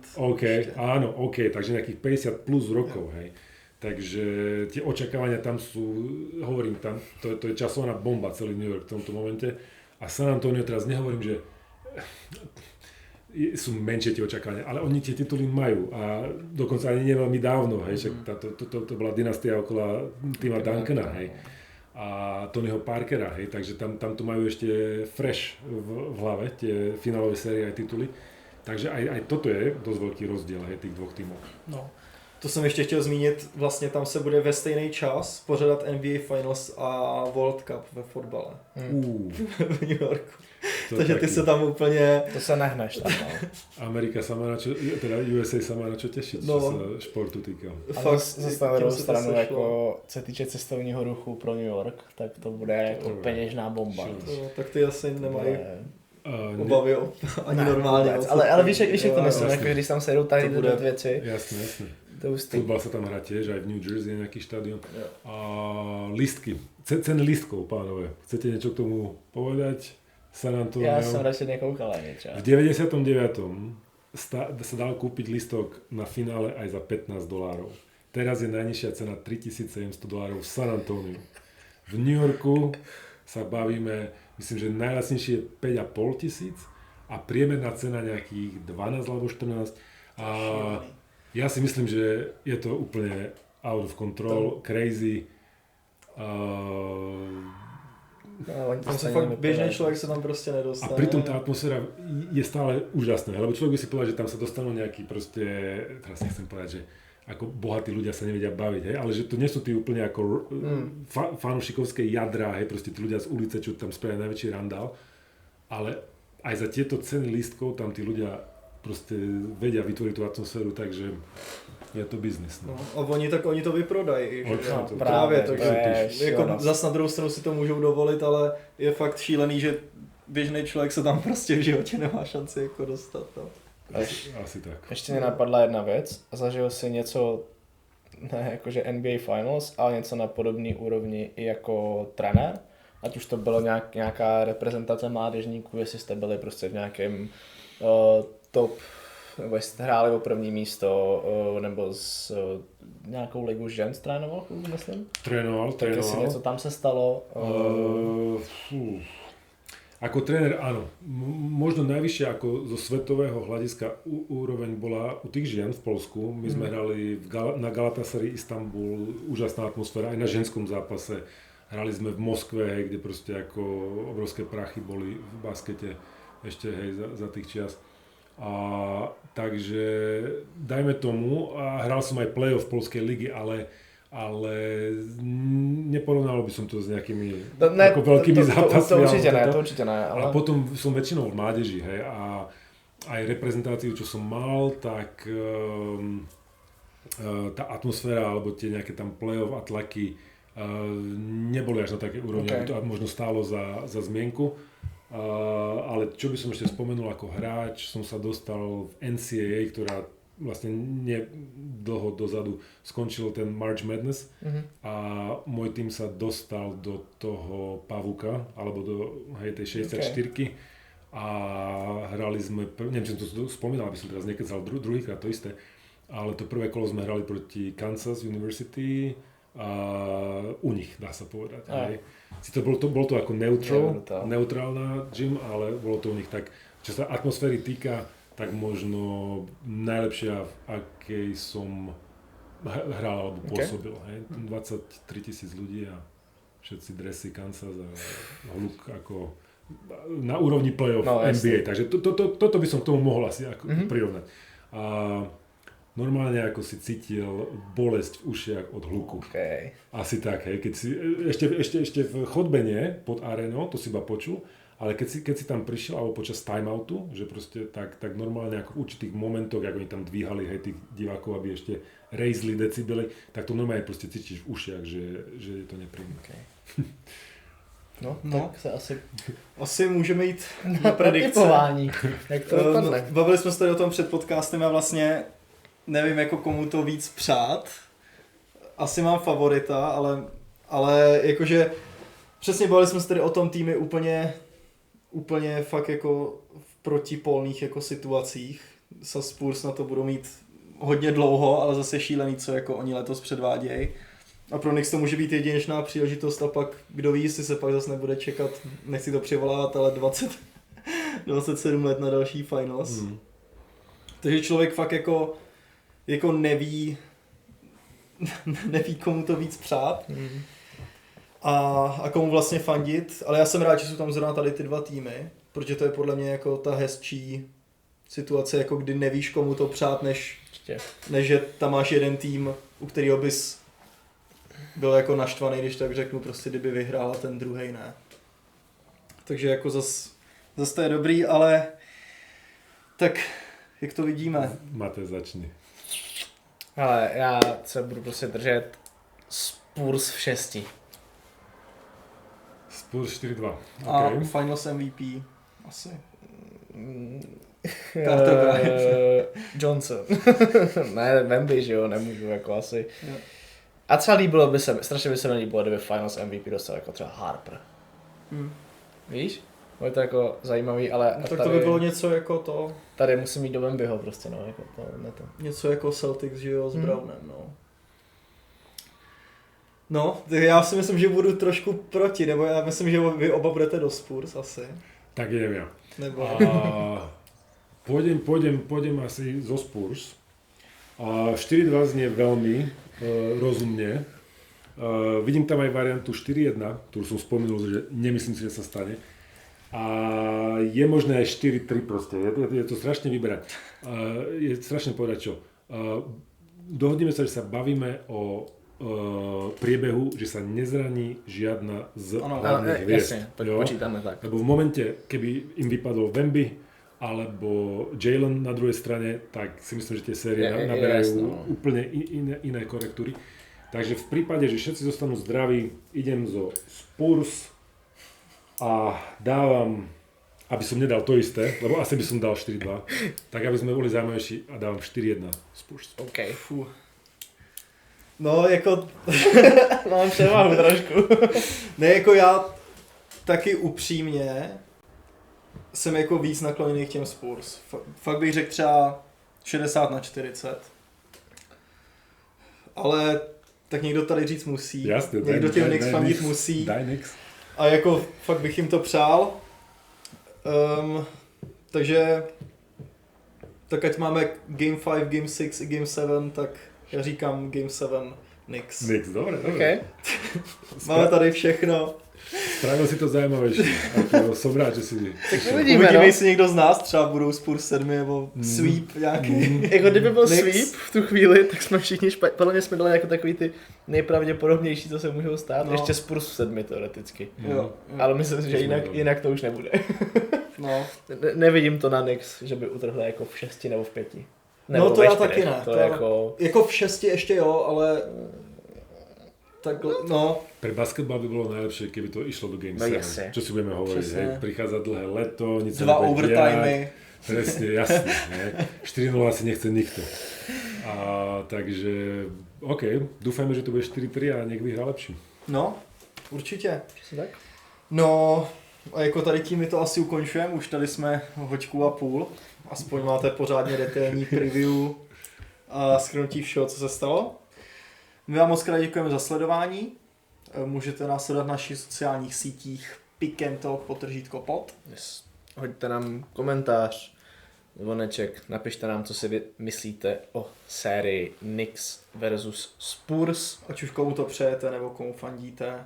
Áno, takže nejakých 50 plus rokov, hej. Takže tie očakávania tam sú, hovorím tam, to je časovaná bomba celý New York v tomto momente. A San Antonio teraz nehovorím, že sú menšie tie očakávania, ale oni tie tituly majú a dokonca ani neveľmi dávno, hej, to bola dynastia okolo Tima Duncana, hej, a Tonyho Parkera, hej, takže tam to majú ešte fresh v hlave, tie finálové série aj tituly, takže aj toto je dosť veľký rozdiel, hej, tých dvoch tímov. No. To jsem ještě chtěl zmínit, vlastně tam se bude ve stejný čas pořadat NBA Finals a World Cup ve fotbale. V New Yorku. Takže ty se tam úplně... To se nehneš tam, no. Amerika sama na čo, teda USA sama na čo těšit, co se športu týká. A zase na druhou stranu, jako se týče cestovního ruchu pro New York, tak to bude jako peněžná bomba. Tak ty asi nemají obavy ani normálně. Ale víš, jak to myslím, jako když tam se jdou tady dvě věci. Jasne. Futbal sa tam hrá tiež, aj v New Jersey je nejaký štadión. A lístky, ceny lístkov, pánové. Chcete niečo k tomu povedať? San Antonio. Ja som radšej nekoukal ani čo. V 99. sa dal kúpiť lístok na finále aj za $15. Teraz je najnižšia cena $3,700 v San Antonio. V New Yorku sa bavíme, myslím, že najlacnejšie je 5,5 000 a priemerná cena nejakých 12 alebo 14. A ja si myslím, že je to úplne out of control, crazy. Běžný člověk se tam prostě nedostane. A pritom tá atmosféra je stále úžasná, lebo človek by si povedal, že tam sa dostanú nejaký proste, teraz nechcem povedať, že ako bohatí ľudia sa nevedia baviť, hej, ale že to nie sú tí úplne ako fanúšikovské jadrá, hej, proste tí ľudia z ulice, čo tam spravia najväčší randál, ale aj za tieto ceny lístkov tam tí ľudia prostě vedia vytvoriť tú atmosféru, takže je to biznis. No. A oni to vyprodají. Právě, takže jako zas na druhou stranu si to můžou dovolit, ale je fakt šílený, že běžný člověk se tam prostě v životě nemá šanci jako dostat. No. Asi tak. Ještě mě napadla jedna věc. Zažil si něco, ne jakože NBA Finals, ale něco na podobné úrovni i jako trenér? Ať už to bylo nějaká reprezentace mládežníků, jestli jste byli prostě v nějakém top, nebo jestli hráli o první místo, nebo s nějakou ligu žen trénoval, myslím? Trénoval. Tak jestli něco tam se stalo? Ako tréner áno, možno najvyššie ako zo svetového hľadiska úroveň bola u tých žien v Poľsku. My sme hrali na Galatasaray Istanbul, úžasná atmosféra, aj na ženskom zápase. Hrali sme v Moskve, kde proste ako obrovské prachy boli v baskete ešte za tých čias. Takže dajme tomu, a hral som aj play-off Poľskej ligy, ale neporovnal by som to s nejakými ako veľkými zápasmi. To určite ne. Ale... A potom som väčšinou v mládeži, hej, a aj reprezentáciu, čo som mal, tak tá atmosféra, alebo tie nejaké tam play-off a tlaky neboli až na také úrovni, aby to možno stálo za zmienku. Ale čo by som ešte spomenul ako hráč, som sa dostal v NCAA, ktorá vlastne dlho dozadu skončil ten March Madness a môj tým sa dostal do toho pavúka, alebo do tej 64-ky a hrali sme, neviem, či som to spomínal, aby som teraz nekecal druhýkrát to isté, ale to prvé kolo sme hrali proti Kansas University a u nich, dá sa povedať. Bolo to ako neutrálna gym, ale bolo to u nich tak, čo sa atmosféry týka, tak možno najlepšia, v akej som hral alebo pôsobil. 23 000 ľudí a všetci dresy Kansas a hluk ako na úrovni play-off NBA. Takže toto by som k tomu mohol asi prirovnať. A normálne ako si cítil bolesť v ušiach od hluku. Asi tak, hej. Keď si, ešte v chodbe nie, pod arénou, to si iba počul, ale keď si tam prišiel, alebo počas timeoutu, že proste tak normálne ako v určitých momentoch, ako oni tam dvíhali, hej, tých divákov, aby ešte rejzli decibely, tak to normálne proste cítiš v ušiach, že je to nepríjemné. No, tak se asi můžeme jít na predikce. Jak to dopadne? Bavili jsme se tady o tom před podcastem a vlastně nevím, jako komu to víc přát. Asi mám favorita, ale jakože přesně bavili jsme se tady o tom týmy úplně fakt jako v protipolných jako situacích. Spurs na to budou mít hodně dlouho, ale zase šílený, co jako oni letos předvádějí. A pro Knicks to může být jedinečná příležitost a pak kdo ví, jestli se pak zase nebude čekat, nechci to přivolávat, ale 27 let na další finals. Takže člověk fakt jako neví komu to víc přát a komu vlastně fandit, ale já jsem rád, že jsou tam zrovna tady ty dva týmy, protože to je podle mě jako ta hezčí situace, jako kdy nevíš komu to přát, než že tam máš jeden tým, u kterého bys byl jako naštvaný, když tak řeknu, prostě kdyby vyhrál a ten druhej ne. Takže jako zas to je dobrý, ale tak jak to vidíme? Mate, začni. Ale já se budu prostě držet Spurs v 6. Spurs 4-2. A Finals MVP asi. Carter Bryant. Johnson. Ne, Wemby, že jo, nemůžu jako asi. Jo. A třeba strašně by se mi líbilo, kdyby Finals MVP dostal jako třeba Harper. Víš? Je to jako zajímavý, ale... No, tak tady, to by bylo něco jako to... Tady musím mít do Wembyho prostě, no, jako to. Něco jako Celtics, že jo, s Brownem, no. No, já si myslím, že budu trošku proti, nebo já myslím, že vy oba budete do Spurs asi. Tak idem ja. Nebo... Pôjdem asi zo Spurs. 4-2 znie veľmi rozumne. Vidím tam aj variantu 4-1, ktorú som spomenul, že nemyslím si, že sa stane. A je možné aj 4-3 proste. Je to strašne vyberať. Je strašne povedať čo. Dohodneme sa, že sa bavíme o priebehu, že sa nezraní žiadna z hlavných hviezd. Jasne, počítame tak. Lebo v momente, keby im vypadol Wemby alebo Jalen na druhej strane, tak si myslím, že tie série naberajú úplne iné korektúry. Takže v prípade, že všetci zostanú zdraví, idem zo Spurs a dávam, aby som nedal to isté, lebo asi by som dal 4-2, tak aby sme boli zaujímavejší a dávam 4-1 Spurs. OK. Fú. No, jako... Mám převahu trošku. Ne, jako já taky upřímně jsem jako víc nakloněný k těm Spurs. Fakt bych řekl třeba 60-40. Ale tak někdo tady říct musí. Jasně, někdo těm Knicks fandit musí. Daj Knicks. A jako fakt bych jim to přál. Takže tak ať máme Game 5, Game 6 i Game 7, tak já říkám Game 7 Knicks. Knicks, dobré. Okay. Máme tady všechno. Spravil si to zajímavější. Som rád, že si... Tak uvidíme, jestli někdo z nás třeba budou Spurs 7 nebo sweep nějaký. Jako kdyby byl Knicks. sweep v tu chvíli, tak jsme všichni podle mě jsme dali jako takový ty nejpravděpodobnější, co se můžou stát. No. Ještě Spurs v 7 teoreticky. Jo. Ale myslím si, že jinak to už nebude. No. Nevidím to na Knicks, že by utrhli jako v 6 nebo v 5. Nebo no to já taky ne. To jako v 6 ještě jo, ale takhle, no. Pre basketbal by bolo najlepšie, keby to išlo do Game 7. Jasne. Čo si budeme hovoriť, Přesne. hej, prichádza dlhé leto, nic sa 2 nebude overtimey. diať. Presne, jasne. 4-0 asi nechce nikto. A takže, OK, dúfajme, že to bude 4-3 a nech vyhrá lepší. No, určitě. Tak? No, a jako tady tím my to asi ukončujeme, už tady jsme hoďku a půl. Aspoň máte pořádně detailní preview a shrnutí všeho, co se stalo. My vám moc krát děkujeme za sledování. Můžete nás sledovat na našich sociálních sítích pickandtalk_pod. Yes. Hoďte nám komentář, zvoneček, napište nám, co si vy myslíte o sérii Knicks versus Spurs. Ať už komu to přejete, nebo komu fandíte.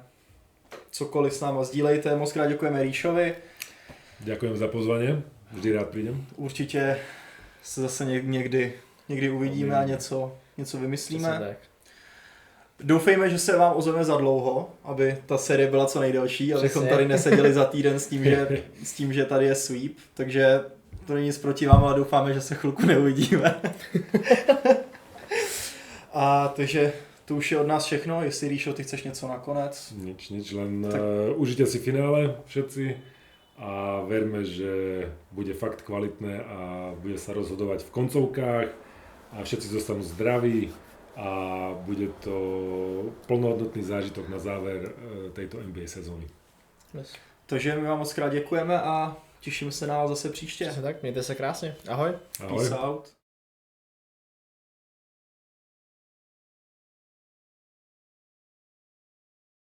Cokoliv s náma sdílejte. Moc krát děkujeme Ríšovi. Ďakujem za pozvanie, vždy rád prídem. Určitě se zase někdy uvidíme a něco vymyslíme. Tak. Doufejme, že se vám ozveme za dlouho, aby ta série byla co nejdelší, abychom Přesně. tady neseděli za týden s tím, že tady je sweep. Takže to není nic proti vám, ale doufáme, že se chvilku neuvidíme. A takže to už je od nás všechno. Jestli, Ríšo, ty chceš něco nakonec? Nič, len užite si finále všetci a verme, že bude fakt kvalitné a bude sa rozhodovať v koncovkách a všetci zostanú zdraví a bude to plnohodnotný zážitok na záver tejto NBA sezóny. Yes. Takže my vám moc krát děkujeme a těšíme se na vás zase příště. Tak, mějte se krásně. Ahoj. Ahoj. Peace out.